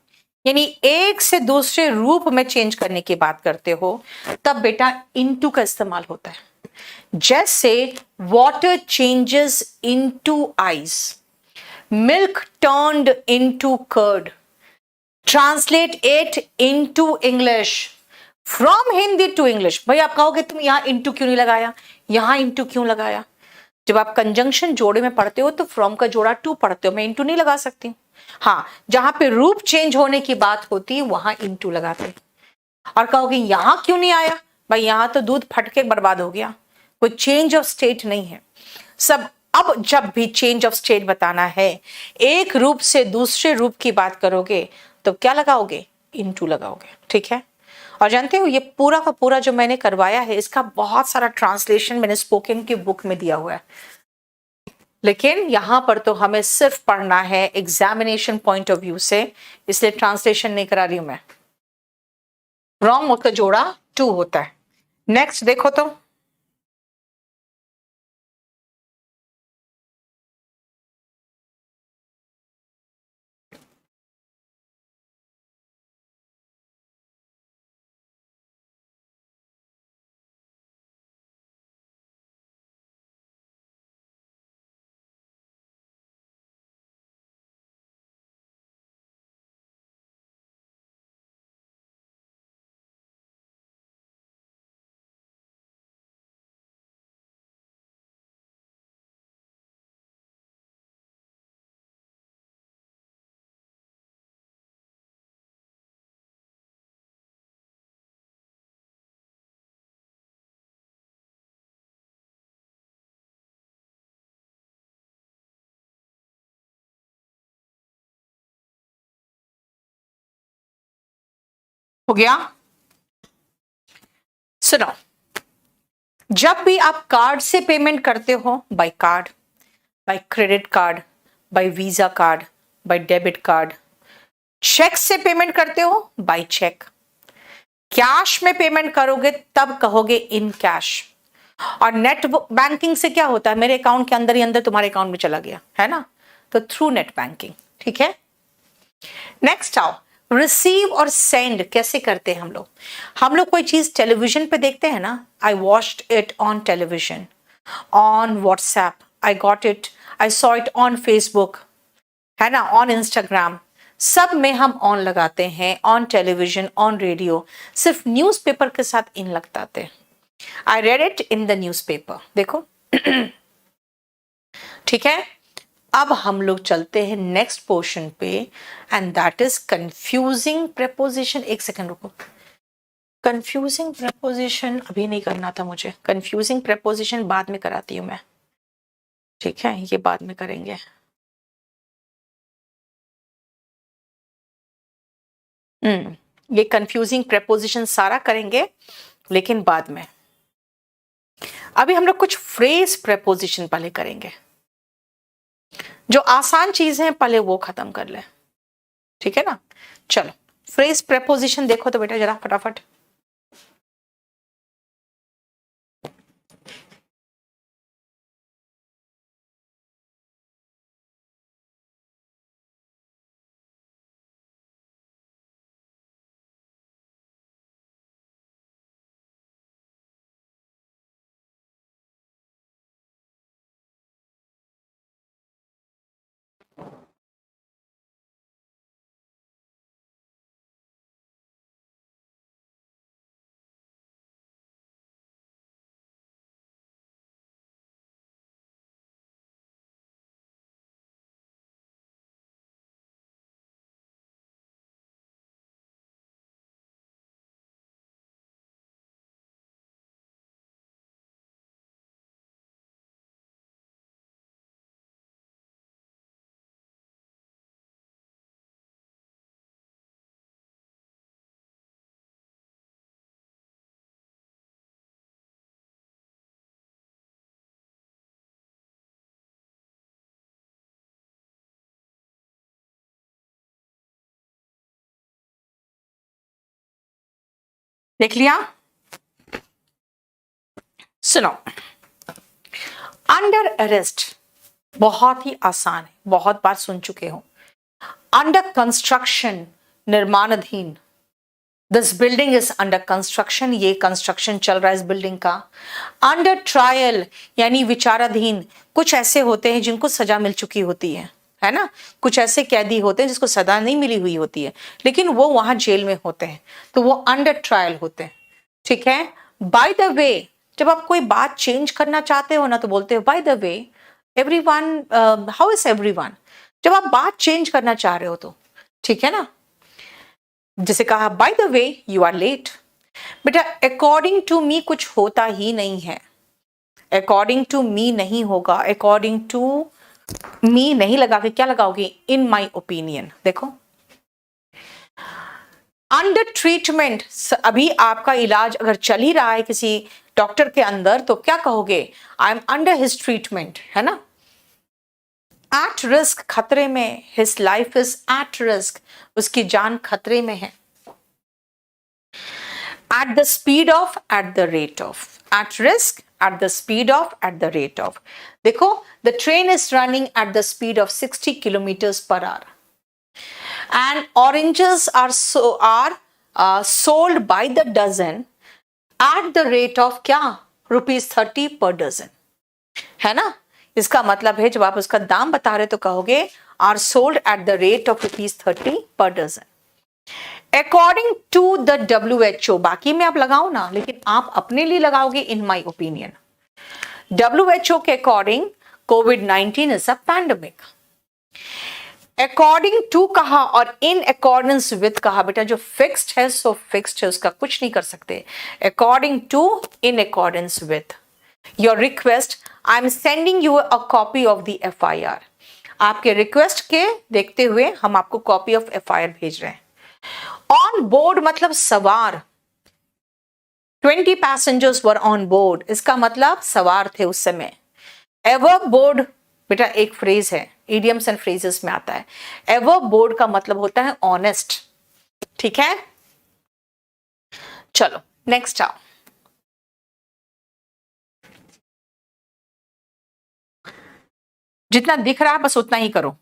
यानी एक से दूसरे रूप में चेंज करने की बात करते हो, तब बेटा इनटू का इस्तेमाल होता है। जैसे water changes into ice, milk turned into curd, translate it into English, from Hindi to English. भाई आप कहोगे तुम यहां इनटू क्यों नहीं लगाया, यहां इनटू क्यों लगाया। जब आप कंजंक्शन जोड़े में पढ़ते हो तो फ्रॉम का जोड़ा टू पढ़ते हो, मैं इनटू नहीं लगा सकती हूँ। हाँ, जहां पे रूप चेंज होने की बात होती है वहां इनटू लगाते हैं। और कहोगे यहां क्यों नहीं आया, भाई यहां तो दूध फट के बर्बाद हो गया, कोई चेंज ऑफ स्टेट नहीं है सब। अब जब भी चेंज ऑफ स्टेट बताना है, एक रूप से दूसरे रूप की बात करोगे तो क्या लगाओगे, इनटू लगाओगे। ठीक है। और जानते हो ये पूरा का पूरा जो मैंने करवाया है, इसका बहुत सारा ट्रांसलेशन मैंने स्पोकन की बुक में दिया हुआ है। लेकिन यहां पर तो हमें सिर्फ पढ़ना है एग्जामिनेशन पॉइंट ऑफ व्यू से, इसलिए ट्रांसलेशन नहीं करा रही हूं मैं। रॉन्ग का जोड़ा टू होता है। नेक्स्ट देखो तो, हो गया। सुनो, जब भी आप कार्ड से पेमेंट करते हो, by card, by credit card, by Visa card, by debit card, cheque से पेमेंट करते हो, बाय चेक, कैश में पेमेंट करोगे तब कहोगे इन कैश। और नेट बैंकिंग से क्या होता है, मेरे अकाउंट के अंदर ही अंदर तुम्हारे अकाउंट में चला गया, है ना, तो थ्रू नेट बैंकिंग। ठीक है। नेक्स्ट आओ, रिसीव और सेंड कैसे करते हैं हम लोग कोई चीज टेलीविजन पे देखते हैं ना, I watched it on television, on WhatsApp, I got it, I saw it on Facebook, है ना, ऑन इंस्टाग्राम, सब में हम ऑन लगाते हैं, ऑन टेलीविजन, ऑन रेडियो। सिर्फ न्यूज़पेपर के साथ इन लगताते हैं, I read it in the newspaper. देखो ठीक है। अब हम लोग चलते हैं नेक्स्ट पोर्शन पे, and that is confusing preposition. एक सेकंड रुको, कंफ्यूजिंग प्रेपोजिशन अभी नहीं करना था मुझे, कंफ्यूजिंग प्रेपोजिशन बाद में कराती हूँ मैं। ठीक है, ये बाद में करेंगे। ये कंफ्यूजिंग प्रेपोजिशन सारा करेंगे लेकिन बाद में। अभी हम लोग कुछ फ्रेज प्रेपोजिशन पहले करेंगे, जो आसान चीज है पहले वो खत्म कर ले, ठीक है ना। चलो फ्रेज प्रेपोजिशन देखो तो बेटा जरा फटाफट। देख लिया, सुनो। अंडर अरेस्ट बहुत ही आसान है, बहुत बार सुन चुके हो। अंडर कंस्ट्रक्शन निर्माणाधीन, this building is under construction, ये कंस्ट्रक्शन चल रहा है इस बिल्डिंग का। अंडर ट्रायल यानी विचाराधीन, कुछ ऐसे होते हैं जिनको सजा मिल चुकी होती है ना। कुछ ऐसे कैदी होते हैं जिसको सजा नहीं मिली हुई होती है लेकिन वो वहां जेल में होते हैं, तो वो अंडर ट्रायल होते हैं, ठीक है। बाय द वे, जब आप कोई बात चेंज करना चाहते हो ना तो बोलते हो bye the way everyone, how is everyone, जब आप बात चेंज करना चाह रहे हो तो, ठीक है ना। जैसे कहा by the way you are late, बेटा अकॉर्डिंग टू मी कुछ होता ही नहीं है, अकॉर्डिंग टू मी नहीं होगा, अकॉर्डिंग टू मी नहीं लगा के क्या लगाओगे, इन माई ओपिनियन। देखो अंडर ट्रीटमेंट, अभी आपका इलाज अगर चल ही रहा है किसी डॉक्टर के अंदर तो क्या कहोगे, I am under his treatment, है ना। एट रिस्क, खतरे में, his life is at risk, उसकी जान खतरे में है। At the speed of, at the rate of, at risk, at the speed of, at the rate of. देखो the train is running at the speed of 60 kilometres per hour and oranges are sold by the dozen at the rate of क्या, ₹30 per dozen, है ना। इसका मतलब है जब आप उसका दाम बता रहे तो कहोगे are sold at the rate of ₹30 per dozen according to the WHO। बाकी में आप लगाओ ना, लेकिन आप अपने लिए लगाओगे इन माई ओपिनियन। WHO के according COVID-19 is a pandemic. According to कहा और इन अकॉर्डेंस विथ कहा, बेटा जो फिक्स्ड है सो फिक्स्ड है, उसका कुछ नहीं कर सकते। According to, in accordance with. Your request, I am sending you a copy of the FIR। आपके रिक्वेस्ट के देखते हुए हम आपको कॉपी ऑफ FIR भेज रहे हैं। ऑन बोर्ड मतलब सवार, 20 पैसेंजर्स वर ऑन बोर्ड, इसका मतलब सवार थे उस समय। एवर बोर्ड बेटा एक फ्रेज है, इडियम्स एंड फ्रेजेस में आता है। एवर बोर्ड का मतलब होता है ऑनेस्ट, ठीक है। चलो नेक्स्ट आओ। जितना दिख रहा है बस उतना ही करो।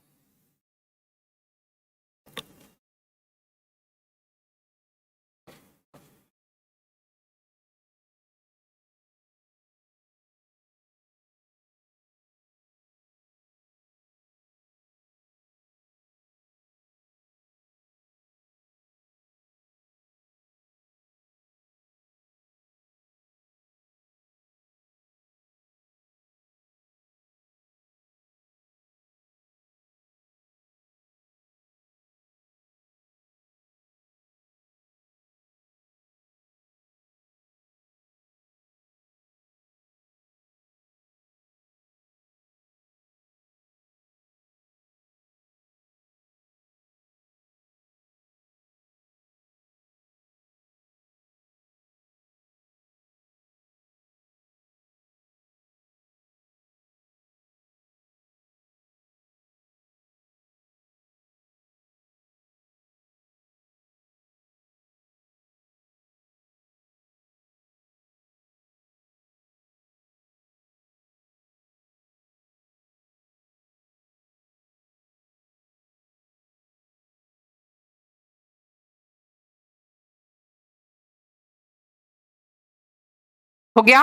हो गया?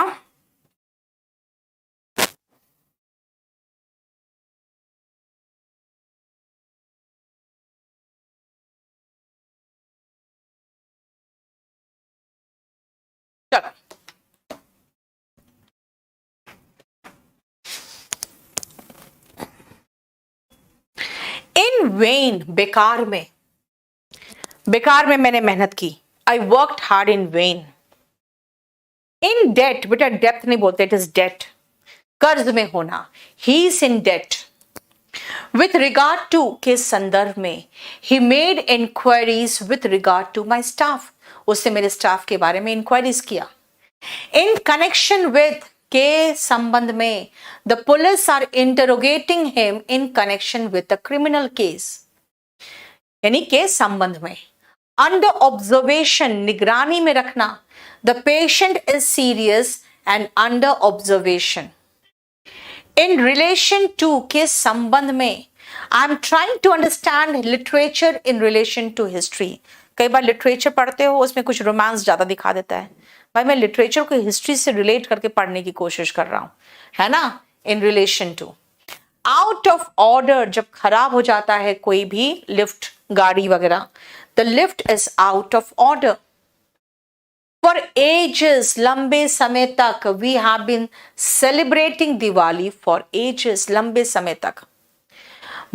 चलो, इन वेन, बेकार में मैंने मेहनत की। I worked hard in vain. In debt, बेटा डेप्थ नहीं बोलते, इट इज डेट, कर्ज में होना। He is in debt. With regard to के संदर्भ में, he made inquiries with regard to my staff, उससे मेरे स्टाफ के बारे में इंक्वायरीज किया। इन कनेक्शन विथ के संबंध में, the police are interrogating him in connection with the criminal case, यानी के संबंध में। अंडर ऑब्जर्वेशन, निगरानी में रखना, the patient is serious and under observation. In relation to के संबंध में, I am trying to understand literature in relation to history. कई बार लिटरेचर पढ़ते हो, उसमें कुछ रोमांस ज्यादा दिखा देता है। भाई मैं लिटरेचर को हिस्ट्री से रिलेट करके पढ़ने की कोशिश कर रहा हूं, है ना। In relation to, out of order, जब खराब हो जाता है कोई भी लिफ्ट, गाड़ी वगैरह, the lift is out of order. For ages, लंबे समय तक, we have been celebrating Diwali for ages, लंबे समय तक।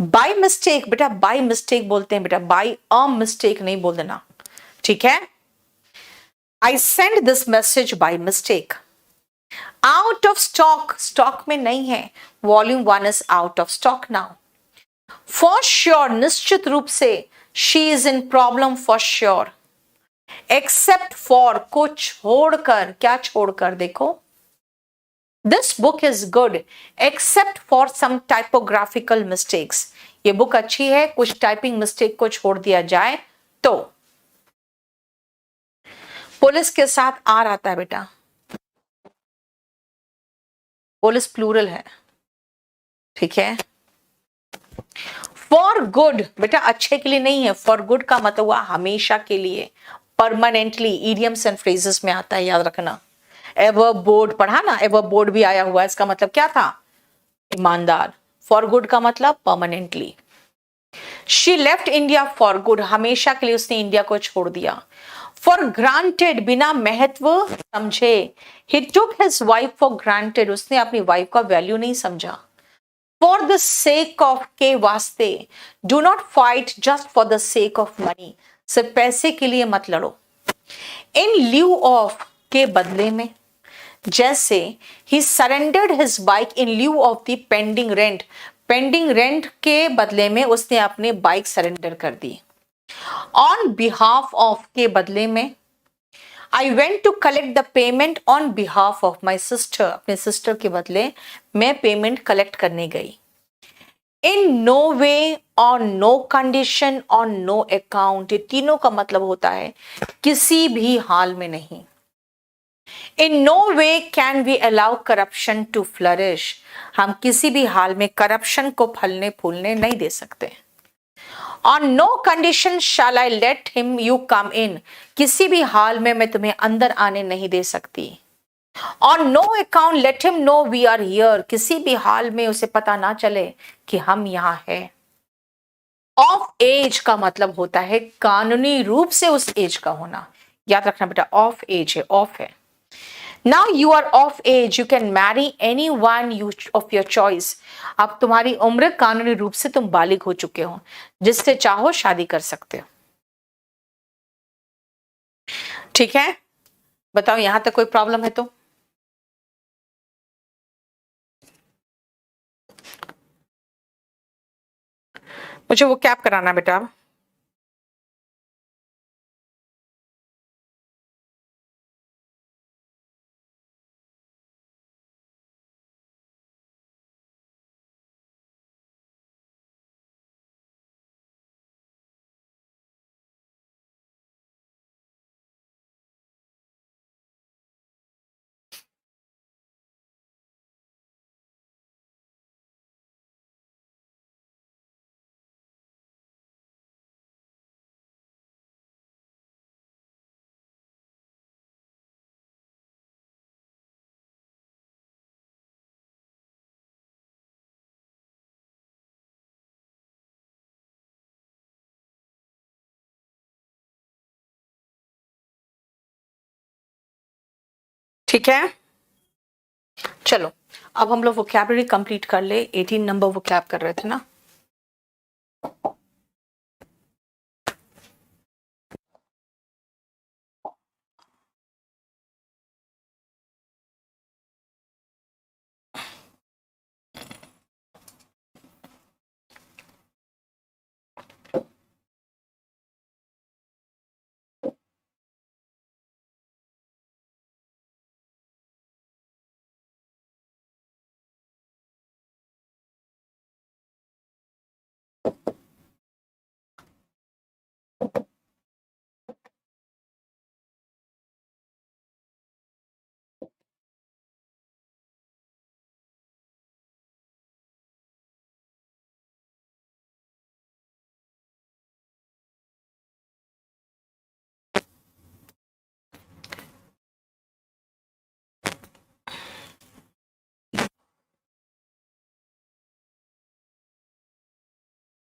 बाय मिस्टेक, बेटा बाय मिस्टेक बोलते हैं, बेटा बाय अ मिस्टेक नहीं बोल देना, ठीक है। I send this message by mistake. Out of stock, stock में नहीं है, volume 1 is out of stock now. For sure, निश्चित रूप से, she is in problem for sure. Except for, को छोड़कर, क्या छोड़कर, देखो, this book is good except for some typographical mistakes, ये बुक अच्छी है, कुछ टाइपिंग मिस्टेक को छोड़ दिया जाए तो। पुलिस के साथ आर आता है बेटा, पुलिस प्लूरल है, ठीक है। फॉर गुड, बेटा अच्छे के लिए नहीं है, फॉर गुड का मतलब हुआ हमेशा के लिए, परमानेंटली, इडियम्स एंड फ्रेजेस में आता है, याद रखना। एवर बोर्ड पढ़ा ना, एवर बोर्ड भी आया हुआ है, इसका मतलब क्या था, ईमानदार। फॉर गुड का मतलब permanently. She left India for good, हमेशा के लिए उसने इंडिया को छोड़ दिया। फॉर ग्रांटेड, बिना महत्व समझे। He took his wife for granted, उसने अपनी वाइफ का वैल्यू नहीं समझा। फॉर द सेक ऑफ, के वास्ते। Do not fight just for the sake of money, सिर्फ पैसे के लिए मत लड़ो। इन ल्यू ऑफ, के बदले में, जैसे ही surrendered his bike in lieu of the pending rent, pending rent के बदले में उसने अपने बाइक सरेंडर कर दी। ऑन बिहाफ ऑफ, के बदले में। I went to collect the payment on behalf of my sister, अपने सिस्टर के बदले मैं पेमेंट कलेक्ट करने गई। In no way, on no condition, on no account, ये तीनों का मतलब होता है किसी भी हाल में नहीं। In no way can we allow corruption to flourish, हम किसी भी हाल में करप्शन को फलने फूलने नहीं दे सकते। On no condition shall I let him you come in, किसी भी हाल में मैं तुम्हें अंदर आने नहीं दे सकती। On no account let him know we are here, किसी भी हाल में उसे पता ना चले कि हम यहाँ हैं। ऑफ एज का मतलब होता है कानूनी रूप से उस एज का होना, याद रखना बेटा, ऑफ एज है, ऑफ है। Now you are of age, you can marry anyone you of your choice, अब तुम्हारी उम्र कानूनी रूप से तुम बालिग हो चुके हो, जिससे चाहो शादी कर सकते हो, ठीक है। बताओ यहां तक कोई प्रॉब्लम है तो। मुझे वो कैप कराना बेटा। ठीक है, चलो अब हम लोग वोकैबुलरी कंप्लीट कर ले। 18 नंबर वोकैब कर रहे थे ना।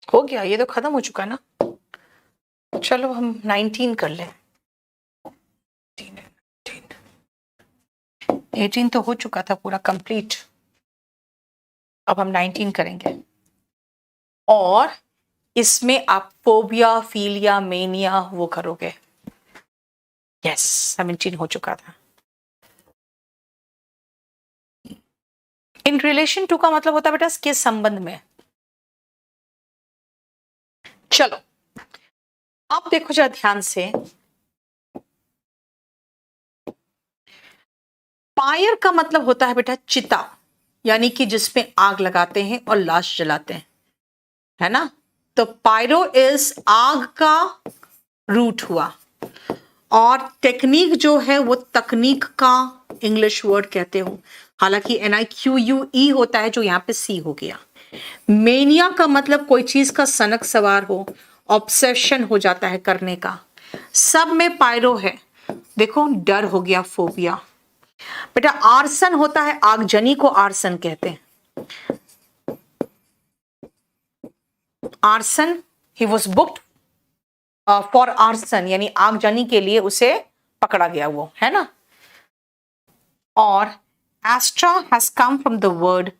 हो गया, ये तो खत्म हो चुका ना। चलो हम 19 कर ले। 18 तो हो चुका था पूरा कंप्लीट, अब हम 19 करेंगे। और इसमें आप फोबिया, फीलिया, मेनिया वो करोगे। यस, 17 हो चुका था। इन रिलेशन टू का मतलब होता है बेटा किस संबंध में। चलो अब देखो जरा ध्यान से, फायर का मतलब होता है बेटा चिता, यानी कि जिसमें आग लगाते हैं और लाश जलाते हैं, है ना। तो पायरो इज आग का रूट हुआ, और टेक्निक जो है वो तकनीक का इंग्लिश वर्ड कहते हो, हालांकि NIQUE होता है जो यहाँ पे C हो गया। मेनिया का मतलब कोई चीज का सनक सवार हो, ऑब्सेशन हो जाता है करने का, सब में पायरो है। देखो डर हो गया फोबिया। बेटा आर्सन होता है, आगजनी को आर्सन कहते हैं। Arson, he was booked for arson, यानी आगजनी के लिए उसे पकड़ा गया वो, है ना। और astra has come from the word,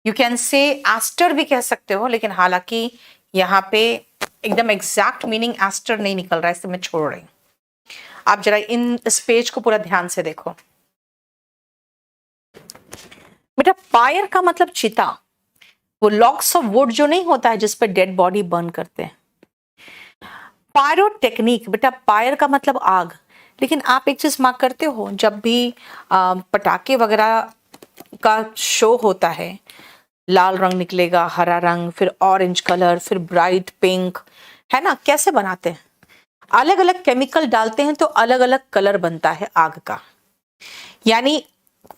you can say aster भी कह सकते हो, लेकिन हालांकि यहाँ पे एकदम एग्जैक्ट मीनिंग एस्टर नहीं निकल रहा है, इससे मैं छोड़ रही हूं। आप जरा इस पेज को पूरा ध्यान से देखो। बेटा फायर का मतलब चिता, वो लॉक्स ऑफ वुड जो नहीं होता है जिस पर डेड बॉडी बर्न करते हैं। पायरो टेक्निक, बेटा फायर का मतलब आग, लेकिन आप एक चीज मार्क करते हो, जब भी पटाखे वगैरह का शो होता है, लाल रंग निकलेगा, हरा रंग, फिर ऑरेंज कलर, फिर ब्राइट पिंक, है ना। कैसे बनाते हैं, अलग अलग केमिकल डालते हैं तो अलग अलग कलर बनता है आग का। यानी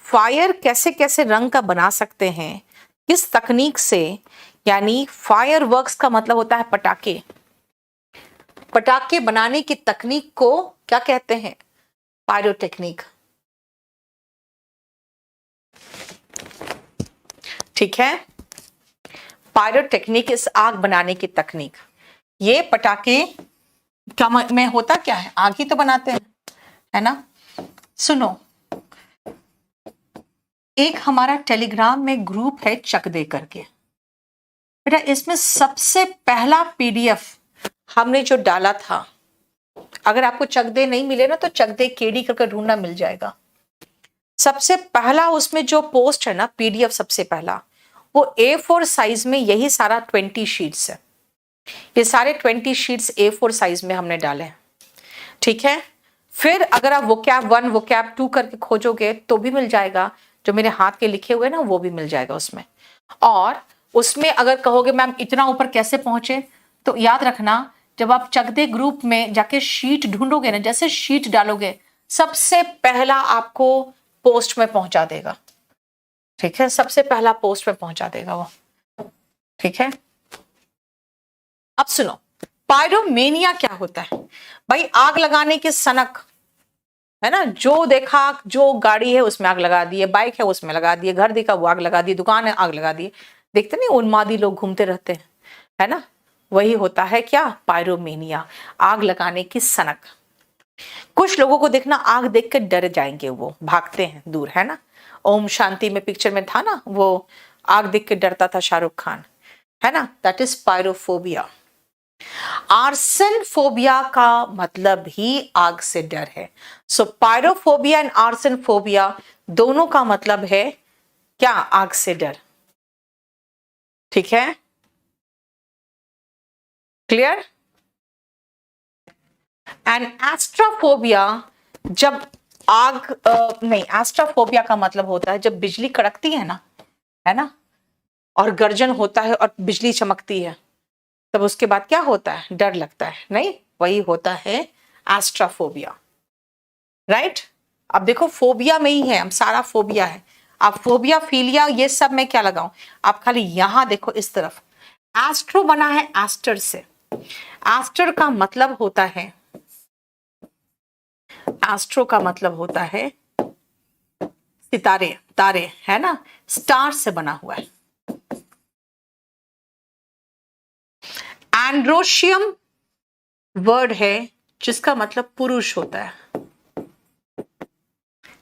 फायर कैसे कैसे रंग का बना सकते हैं, किस तकनीक से, यानी फायर वर्क्स का मतलब होता है पटाखे। पटाखे बनाने की तकनीक को क्या कहते हैं, पायरोटेक्निक। ठीक है, पायरोटेक्निक इस आग बनाने की तकनीक। ये पटाखे का में होता क्या है, आग ही तो बनाते हैं, है ना। सुनो, एक हमारा टेलीग्राम में ग्रुप है चक दे करके, बेटा इसमें सबसे पहला PDF हमने जो डाला था, अगर आपको चक दे नहीं मिले ना तो चक दे केडी करके ढूंढना मिल जाएगा। सबसे पहला उसमें जो पोस्ट है ना PDF, सबसे पहला वो A4 साइज में, यही सारा 20 शीट्स है, ये सारे 20 शीट्स A4 साइज में हमने डाले हैं। ठीक है, फिर अगर आप वोकैब 1 वोकैब 2 करके खोजोगे तो भी मिल जाएगा, जो मेरे हाथ के लिखे हुए ना वो भी मिल जाएगा उसमें। और उसमें अगर कहोगे मैम इतना ऊपर कैसे पहुंचे, तो याद रखना जब आप चक दे ग्रुप में जाके शीट ढूंढोगे ना, जैसे शीट डालोगे सबसे पहला आपको पोस्ट में पहुंचा देगा। ठीक है, सबसे पहला पोस्ट में पहुंचा देगा वो। ठीक है, अब सुनो पायरोमेनिया क्या होता है। भाई आग लगाने के सनक, है ना, जो देखा, जो गाड़ी है उसमें आग लगा दिए, बाइक है उसमें लगा दिए, घर देखा वो आग लगा दिए, दुकान है आग लगा दिए, देखते नहीं उन्मादी लोग घूमते रहते हैं, है ना। वही होता है क्या, पायरोमेनिया, आग लगाने की सनक। कुछ लोगों को देखना आग देख कर डर जाएंगे, वो भागते हैं दूर, है ना। ओम शांति में पिक्चर में था ना, वो आग देख के डरता था शाहरुख खान, है ना। That is pyrophobia. Arson phobia का मतलब ही आग से डर है। सो पायरोफोबिया एंड आर्सन फोबिया दोनों का मतलब है क्या, आग से डर। ठीक है, क्लियर। एंड एस्ट्राफोबिया, जब आग नहीं, एस्ट्राफोबिया का मतलब होता है जब बिजली कड़कती है ना, और गर्जन होता है और बिजली चमकती है, तब उसके बाद क्या होता है, डर लगता है, नहीं, वही होता है एस्ट्राफोबिया, राइट। अब देखो फोबिया में ही है, हम सारा फोबिया है। आप फोबिया, फीलिया, ये सब में क्या लगाऊं, आप खाली यहां देखो इस तरफ। एस्ट्रो बना है एस्टर से। एस्टर का मतलब होता है, एस्ट्रो का मतलब होता है सितारे, तारे, है ना, स्टार से बना हुआ है। एंड्रोशियम वर्ड है जिसका मतलब पुरुष होता है।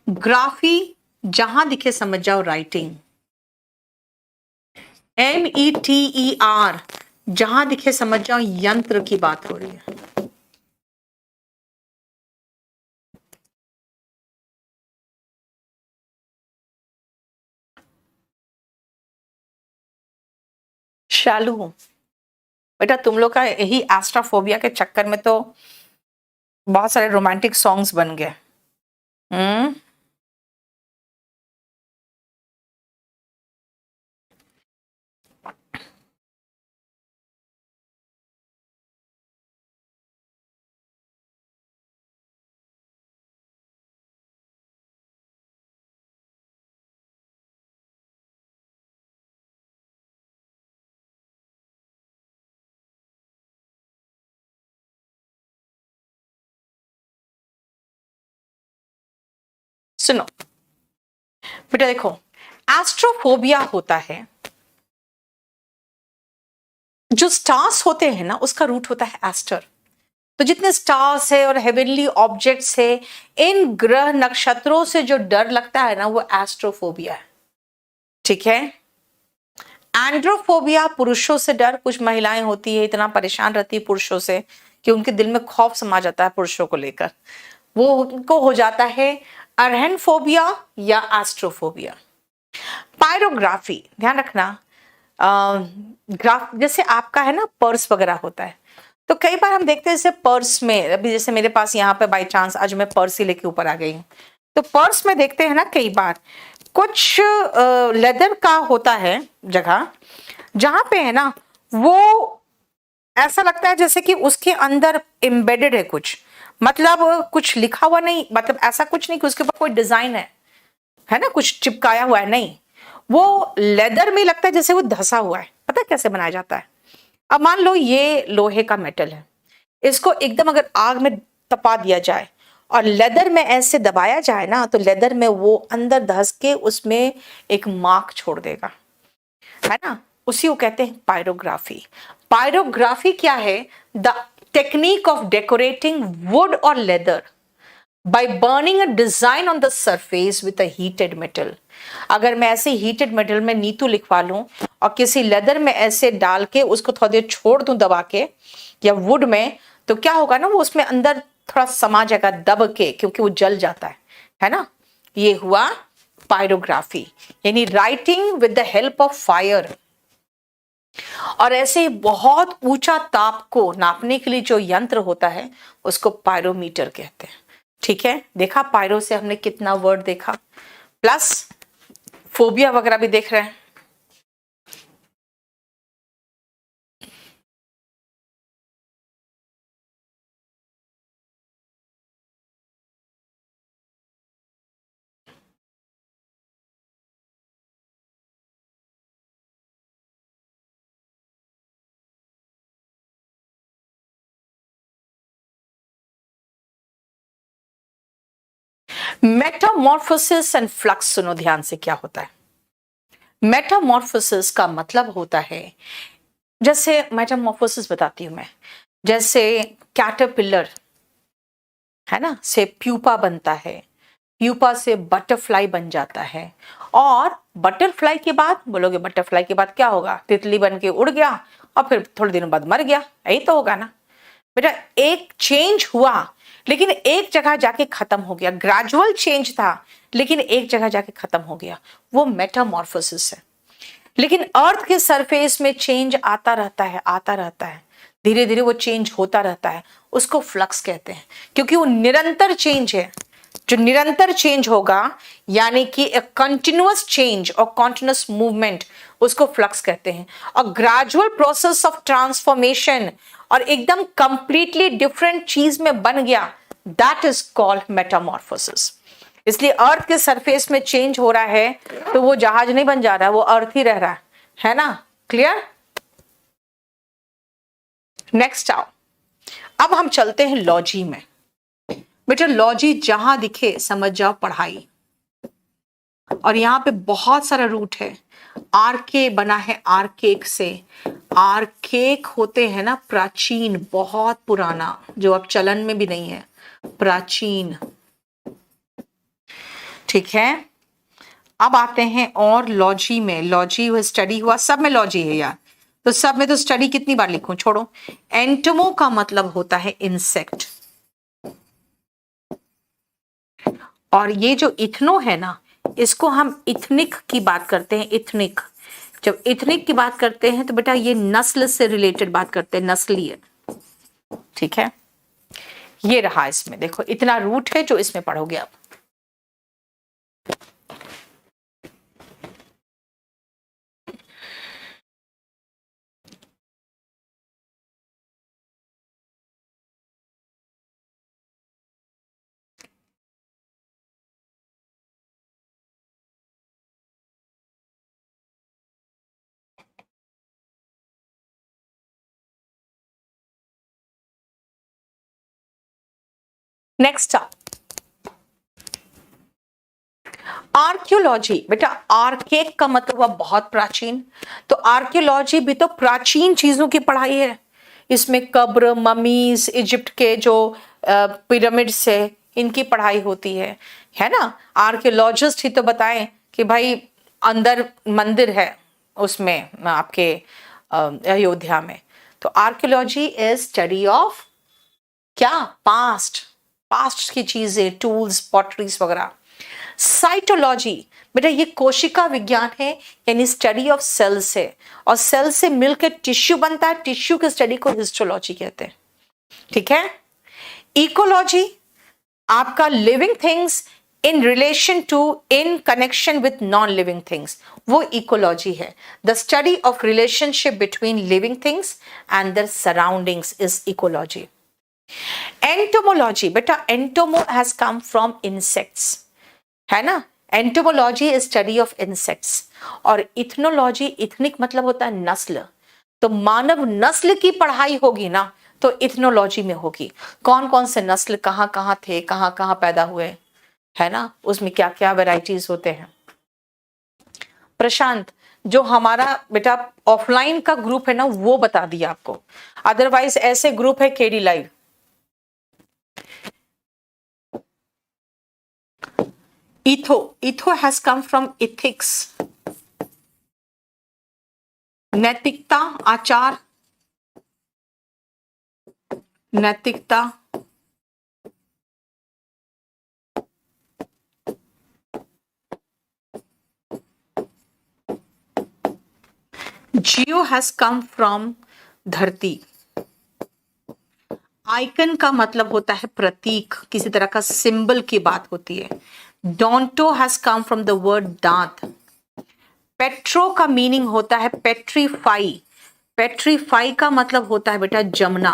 ग्राफी, जहां दिखे समझ जाओ राइटिंग। METER, जहां दिखे समझ जाओ यंत्र की बात हो रही है। शालू, बेटा तुम लोग का यही एस्ट्राफोबिया के चक्कर में तो बहुत सारे रोमांटिक सॉन्ग्स बन गए। हम्म, सुनो बेटा, देखो एस्ट्रोफोबिया होता है, जो स्टार्स होते हैं ना उसका रूट होता है एस्टर। तो जितने स्टार्स है और हेवनली ऑब्जेक्ट्स है, इन ग्रह नक्षत्रों से जो डर लगता है ना, वो एस्ट्रोफोबिया है। ठीक है। एंड्रोफोबिया, पुरुषों से डर। कुछ महिलाएं होती है इतना परेशान रहती है पुरुषों से कि उनके दिल में खौफ समा जाता है पुरुषों को लेकर, वो उनको हो जाता है अरहनफोबिया या एस्ट्रोफोबिया। पायरोग्राफी, ध्यान रखना, ग्राफ जैसे आपका है ना, पर्स वगैरह होता है, तो कई बार हम देखते हैं जैसे पर्स में, अभी जैसे मेरे पास यहाँ पे बाई चांस आज मैं पर्स ही लेके ऊपर आ गई हूँ, तो पर्स में देखते हैं ना कई बार कुछ लेदर का होता है जगह, जहां पे है ना वो ऐसा लगता है जैसे कि उसके अंदर एम्बेडेड है कुछ, मतलब कुछ लिखा हुआ नहीं, मतलब ऐसा कुछ नहीं कि उसके ऊपर कोई डिजाइन है ना, कुछ चिपकाया हुआ है, नहीं, वो लेदर में लगता है जैसे वो धसा हुआ है। पता है कैसे बनाया जाता है? अब मान लो ये लोहे का मेटल है, इसको एकदम अगर आग में तपा दिया जाए और लेदर में ऐसे दबाया जाए ना, तो लेदर में वो अंदर धस के उसमें एक मार्क छोड़ देगा, है ना। उसी को कहते हैं पायरोग्राफी। पायरोग्राफी क्या है? The technique of decorating would और leather by burning a design on the surface with a heated metal। अगर मैं ऐसे हीटेड मेटल में नीतू लिखवा लूं और किसी लेदर में ऐसे डाल के उसको थोड़ी देर छोड़ दूं दबा के, या वुड में, तो क्या होगा ना, वो उसमें अंदर थोड़ा समा जाएगा दब के, क्योंकि वो जल जाता है ना। ये हुआ पायरोग्राफी, यानी writing with the help of fire. और ऐसे बहुत ऊंचा ताप को नापने के लिए जो यंत्र होता है उसको पायरोमीटर कहते हैं। ठीक है, देखा पायरो से हमने कितना वर्ड देखा, प्लस फोबिया वगैरह भी देख रहे हैं। मेटामॉर्फोसिस एंड फ्लक्स, सुनो ध्यान से क्या होता है। मेटामॉर्फोसिस का मतलब होता है, जैसे मेटामॉर्फोसिस बताती हूं मैं, जैसे कैटरपिलर है ना, से प्यूपा बनता है, प्यूपा से बटरफ्लाई बन जाता है, और बटरफ्लाई के बाद बोलोगे बटरफ्लाई के बाद क्या होगा, तितली बन के उड़ गया और फिर थोड़े दिनों बाद मर गया, यही तो होगा ना बेटा। एक चेंज हुआ लेकिन एक जगह जाके खत्म हो गया, ग्रेजुअल चेंज था लेकिन एक जगह जाके खत्म हो गया, वो मेटामॉर्फोसिस है। लेकिन अर्थ के सरफेस में चेंज आता रहता है, आता रहता है, धीरे धीरे वो चेंज होता रहता है, उसको फ्लक्स कहते हैं, क्योंकि वो निरंतर चेंज है। जो निरंतर चेंज होगा यानी कि कंटिन्यूअस चेंज और कॉन्टिन्यूअस मूवमेंट, उसको फ्लक्स कहते हैं। और ग्रेजुअल प्रोसेस ऑफ ट्रांसफॉर्मेशन और एकदम कंप्लीटली डिफरेंट चीज में बन गया, दैट इज कॉल्ड मेटामॉर्फोसिस। इसलिए अर्थ के सरफेस में चेंज हो रहा है तो वो जहाज नहीं बन जा रहा है, वो अर्थ ही रह रहा है ना। क्लियर? नेक्स्ट आओ, अब हम चलते हैं लॉजी में। बेटा लॉजी जहां दिखे समझ जाओ पढ़ाई, और यहां पे बहुत सारा रूट है। आर्के बना है आर्केक से, आर्केक होते हैं ना प्राचीन, बहुत पुराना, जो अब चलन में भी नहीं है, प्राचीन। ठीक है, अब आते हैं और लॉजी में। लॉजी स्टडी हुआ, सब में लॉजी है यार, तो सब में तो स्टडी कितनी बार लिखूं, छोड़ो। एंटोमो का मतलब होता है इंसेक्ट, और ये जो इथनो है ना, इसको हम इथनिक की बात करते हैं, इथनिक। जब इथनिक की बात करते हैं तो बेटा ये नस्ल से रिलेटेड बात करते हैं, नस्लीय। ठीक है, ये रहा, इसमें देखो इतना रूट है जो इसमें पढ़ोगे आप। Next archaeology. बेटा आर्केक का मतलब हुआ बहुत प्राचीन, तो आर्कियोलॉजी भी तो प्राचीन चीजों की पढ़ाई है। इसमें कब्र, ममीज, इजिप्ट के जो पिरामिड्स है, इनकी पढ़ाई होती है ना। आर्कियोलॉजिस्ट ही तो बताएं कि भाई अंदर मंदिर है उसमें आपके अयोध्या में। तो आर्कियोलॉजी इज स्टडी ऑफ क्या, पास्ट, पास्ट की चीजें, टूल्स, पॉटरीज वगैरह। साइटोलॉजी बेटा ये कोशिका विज्ञान है, यानी स्टडी ऑफ सेल्स है, और सेल से मिलकर टिश्यू बनता है, टिश्यू के स्टडी को हिस्टोलॉजी कहते हैं। ठीक है, इकोलॉजी आपका living things in relation to, in connection with non living things, वो इकोलॉजी है। The study of relationship between living things and their surroundings is ecology. Entomology बेटा entomo has come from insects, है ना। Entomology is study of insects, और ethnology, ethnic मतलब होता है नस्ल, तो मानव नस्ल की पढ़ाई होगी ना तो इथनोलॉजी में होगी। कौन कौन से नस्ल कहाँ कहाँ थे, कहाँ कहाँ पैदा हुए, है ना, उसमें क्या क्या वेराइटीज होते हैं। प्रशांत जो हमारा बेटा ऑफलाइन का ग्रुप है ना वो बता दिया आपको, अदरवाइज ऐसे ग्रुप है केडी लाइव। Etho has come from ethics, नैतिकता, आचार, नैतिकता। जियो हैज कम फ्रॉम धरती। आइकन का मतलब होता है प्रतीक, किसी तरह का सिंबल की बात होती है। Donto has come from the word दांत। पेट्रो का मीनिंग होता है पेट्रीफाई, पेट्रीफाई का मतलब होता है बेटा जमना।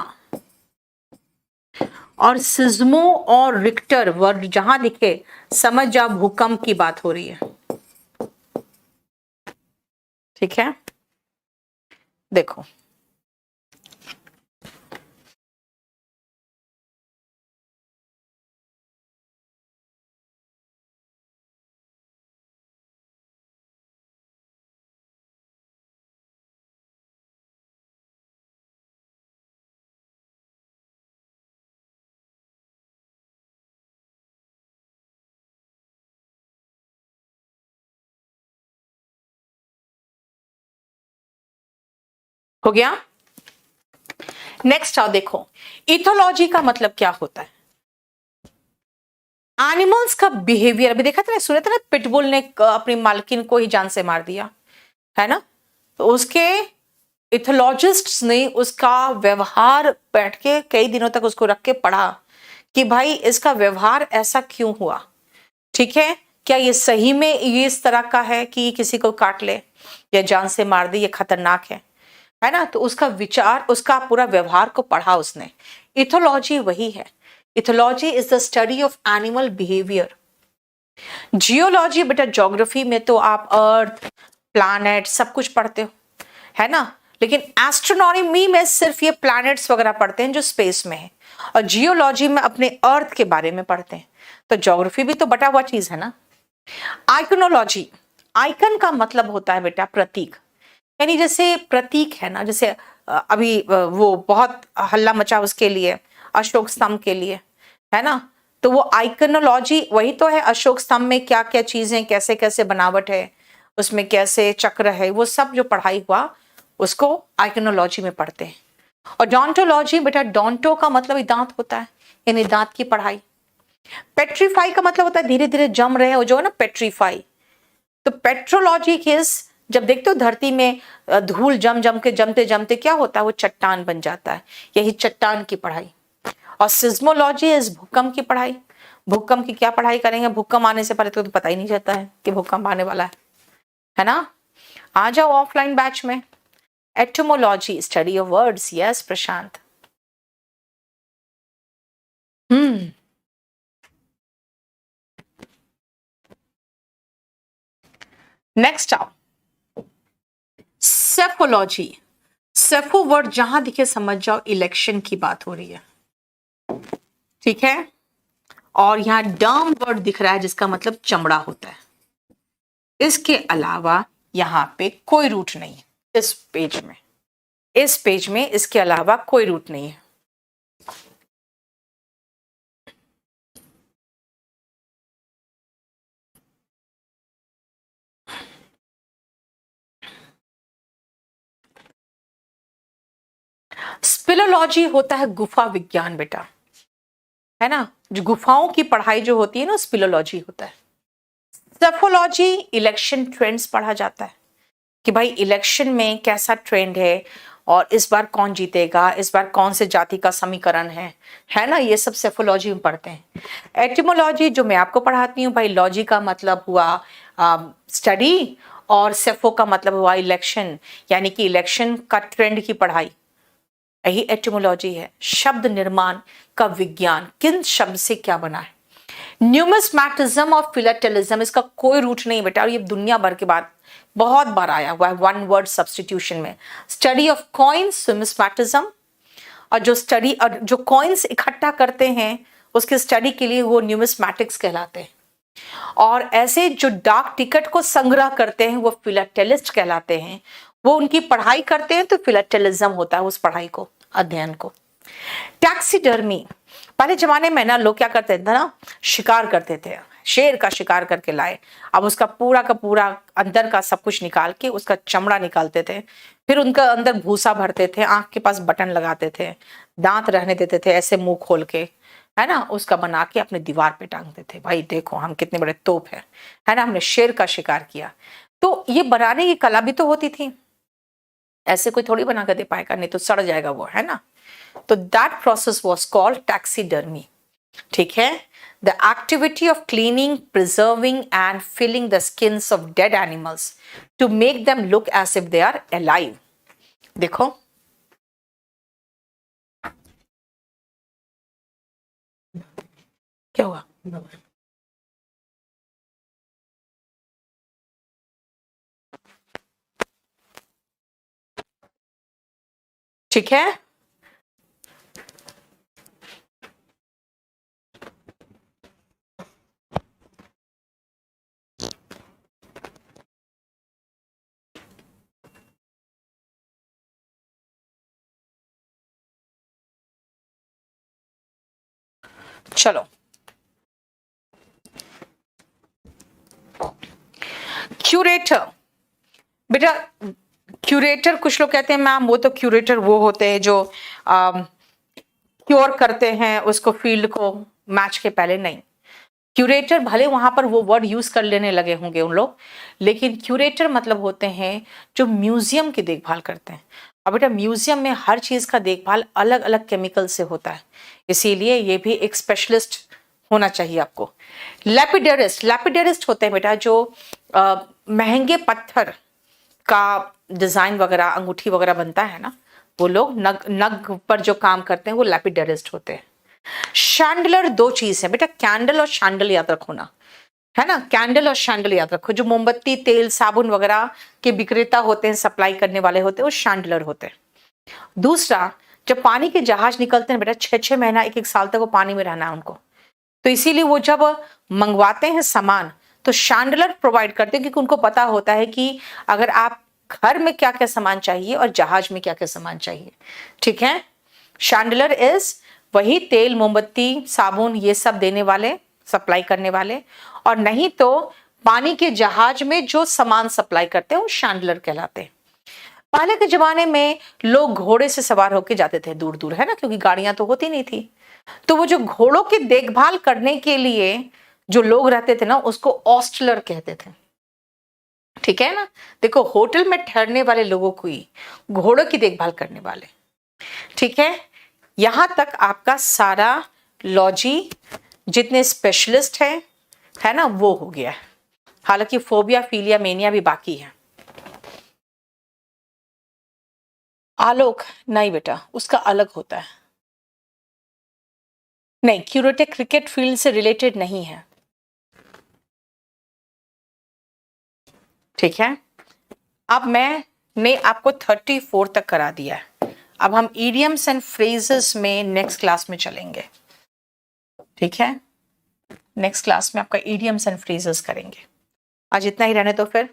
और सिज्मो और रिक्टर वर्ड जहां दिखे समझ जा भूकंप की बात हो रही है। ठीक है, देखो हो गया। नेक्स्ट आओ देखो, इथोलॉजी का मतलब क्या होता है? एनिमल्स का बिहेवियर। अभी देखा था ना, सुना था ना, पिटबुल ने अपनी मालकिन को ही जान से मार दिया, है ना? तो उसके इथोलॉजिस्ट्स ने उसका व्यवहार बैठ के कई दिनों तक उसको रख के पढ़ा कि भाई इसका व्यवहार ऐसा क्यों हुआ, ठीक है? क्या ये सही में ये इस तरह का है कि किसी को काट ले या जान से मार दे, ये खतरनाक है ना? तो उसका विचार, उसका पूरा व्यवहार को पढ़ा उसने। इथोलॉजी वही है। Ethology is the study of animal behaviour. Geology बेटा, ज्योग्राफी में तो आप अर्थ, प्लैनेट सब कुछ पढ़ते हो, है ना? लेकिन एस्ट्रोनॉमी में सिर्फ ये प्लैनेट्स वगैरह पढ़ते हैं जो स्पेस में है, और जियोलॉजी में अपने अर्थ के बारे में पढ़ते हैं। तो ज्योग्राफी भी तो बटा हुआ चीज है ना। आइकनोलॉजी, आइकन का मतलब होता है बेटा प्रतीक, यानी जैसे प्रतीक है ना, जैसे अभी वो बहुत हल्ला मचा उसके लिए, अशोक स्तंभ के लिए, है ना? तो वो आइकनोलॉजी वही तो है। अशोक स्तंभ में क्या क्या चीजें, कैसे कैसे बनावट है, उसमें कैसे चक्र है, वो सब जो पढ़ाई हुआ उसको आइकनोलॉजी में पढ़ते हैं। और डोंटोलॉजी बेटा, डोंटो का मतलब दांत होता है, यानी दांत की पढ़ाई। पेट्रीफाई का मतलब होता है धीरे धीरे जम रहे हो, जो है ना पेट्रीफाई। तो पेट्रोलॉजी केस, जब देखते हो धरती में धूल जम जम के जमते जमते क्या होता है, वो चट्टान बन जाता है, यही चट्टान की पढ़ाई। और सिज्मोलॉजी इज भूकंप की पढ़ाई। भूकंप की क्या पढ़ाई करेंगे? भूकंप आने से पहले तो पता ही नहीं चलता है कि भूकंप आने वाला है ना? आ जाओ ऑफलाइन बैच में। Etymology, study of words. Yes Prashant. Hmm. Next आओ, सेफोलॉजी। सेफो वर्ड जहां दिखे समझ जाओ इलेक्शन की बात हो रही है, ठीक है? और यहां डर्म वर्ड दिख रहा है जिसका मतलब चमड़ा होता है। इसके अलावा यहां पे कोई रूट नहीं है इस पेज में। इस पेज में इसके अलावा कोई रूट नहीं है। स्पिलोलॉजी होता है गुफा विज्ञान बेटा, है ना? जो गुफाओं की पढ़ाई जो होती है ना, स्पिलोलॉजी होता है। सेफोलॉजी, इलेक्शन ट्रेंड्स पढ़ा जाता है कि भाई इलेक्शन में कैसा ट्रेंड है, और इस बार कौन जीतेगा, इस बार कौन से जाति का समीकरण है ना? ये सब सेफोलॉजी में पढ़ते हैं। एटिमोलॉजी जो मैं आपको पढ़ाती हूँ भाई, लॉजी का मतलब हुआ स्टडी, और सेफो का मतलब हुआ इलेक्शन, यानी कि इलेक्शन का ट्रेंड की पढ़ाई, यही एटिमोलॉजी है। शब्द निर्माण का विज्ञान, किन शब्द से क्या बना है। न्यूमिस्मैटिज्म और फिलाटेलिज्म, इसका कोई रूट नहीं बेटा, और ये दुनिया भर के बाद बहुत बार आया हुआ है वन वर्ड सब्सटीट्यूशन में। Study of coins, numismatism. और जो स्टडी और जो कॉइन्स इकट्ठा करते हैं उसके स्टडी के लिए वो न्यूमिस्मैटिक्स कहलाते हैं। और ऐसे जो डाक टिकट को संग्रह करते हैं वो फिलाटेलिस्ट कहलाते हैं। वो उनकी पढ़ाई करते हैं तो फिलाटेलिज्म होता है उस पढ़ाई को, अध्ययन को। टैक्सीडर्मी, पहले जमाने में ना लोग क्या करते थे ना, शिकार करते थे, शेर का शिकार करके लाए, अब उसका पूरा का पूरा अंदर का सब कुछ निकाल के उसका चमड़ा निकालते थे, फिर उनका अंदर भूसा भरते थे, आंख के पास बटन लगाते थे, दांत रहने देते थे ऐसे मुंह खोल के, है ना? उसका बना के अपने दीवार पे टांगते थे, भाई देखो हम कितने बड़े तोप है ना, हमने शेर का शिकार किया। तो ये बनाने की कला भी तो होती थी, ऐसे कोई थोड़ी बना कर दे पाएगा, नहीं तो सड़ जाएगा वो, है ना? तो that process was called taxidermy, ठीक है? The activity of cleaning, preserving and filling the skins of dead animals to make them look as if they are alive. देखो क्या हुआ, ठीक है? चलो, क्यूरेटर बेटा, क्यूरेटर, कुछ लोग कहते हैं मैम वो तो क्यूरेटर वो होते हैं जो क्योर करते हैं उसको, फील्ड को मैच के पहले। नहीं, क्यूरेटर भले वहां पर वो वर्ड यूज कर लेने लगे होंगे उन लोग, लेकिन क्यूरेटर मतलब होते हैं जो म्यूजियम की देखभाल करते हैं। और बेटा म्यूजियम में हर चीज का देखभाल अलग अलग केमिकल से होता है, इसीलिए ये भी एक स्पेशलिस्ट होना चाहिए आपको। लैपिडरिस्ट, लैपिडरिस्ट होते हैं बेटा जो महंगे पत्थर का डिजाइन वगैरह, अंगूठी वगैरह बनता है ना, वो लोग नग नग पर जो काम करते हैं वो लैपिडरिस्ट होते हैं। शैंडलर दो चीज है बेटा, कैंडल और शैंडल याद रखो ना, है ना, कैंडल और शैंडल याद रखो। जो मोमबत्ती, तेल, साबुन वगैरह के विक्रेता होते हैं, सप्लाई करने वाले होते हैं, वो शैंडलर होते हैं। दूसरा, जब पानी के जहाज निकलते हैं बेटा, 6-6 महीना, 1-1 साल तक वो पानी में रहना है उनको, तो इसीलिए वो जब मंगवाते हैं सामान तो शैंडलर प्रोवाइड करते हैं, क्योंकि उनको पता होता है कि अगर आप घर में क्या क्या सामान चाहिए और जहाज में क्या क्या सामान चाहिए। ठीक है, शैंडलर इज वही तेल, मोमबत्ती, साबुन ये सब देने वाले, सप्लाई करने वाले, और नहीं तो पानी के जहाज में जो सामान सप्लाई करते हैं वो शैंडलर कहलाते हैं। पहले के जमाने में लोग घोड़े से सवार होकर जाते थे दूर दूर, है ना, क्योंकि गाड़ियां तो होती नहीं थी। तो वो जो घोड़ों की देखभाल करने के लिए जो लोग रहते थे ना, उसको ऑस्टलर कहते थे। ठीक है ना, देखो होटल में ठहरने वाले लोगों को ही घोड़ों की देखभाल करने वाले। ठीक है, यहां तक आपका सारा लॉजी जितने स्पेशलिस्ट है ना, वो हो गया है। हालांकि फोबिया, फीलिया, मेनिया भी बाकी है। आलोक, नहीं बेटा उसका अलग होता है। नहीं, क्यूरेटिव क्रिकेट फील्ड से रिलेटेड नहीं है। ठीक है, अब मैंने आपको 34 तक करा दिया है। अब हम इडियम्स एंड फ्रेजेस में नेक्स्ट क्लास में चलेंगे। ठीक है, नेक्स्ट क्लास में आपका इडियम्स एंड फ्रेजेस करेंगे। आज इतना ही रहने तो फिर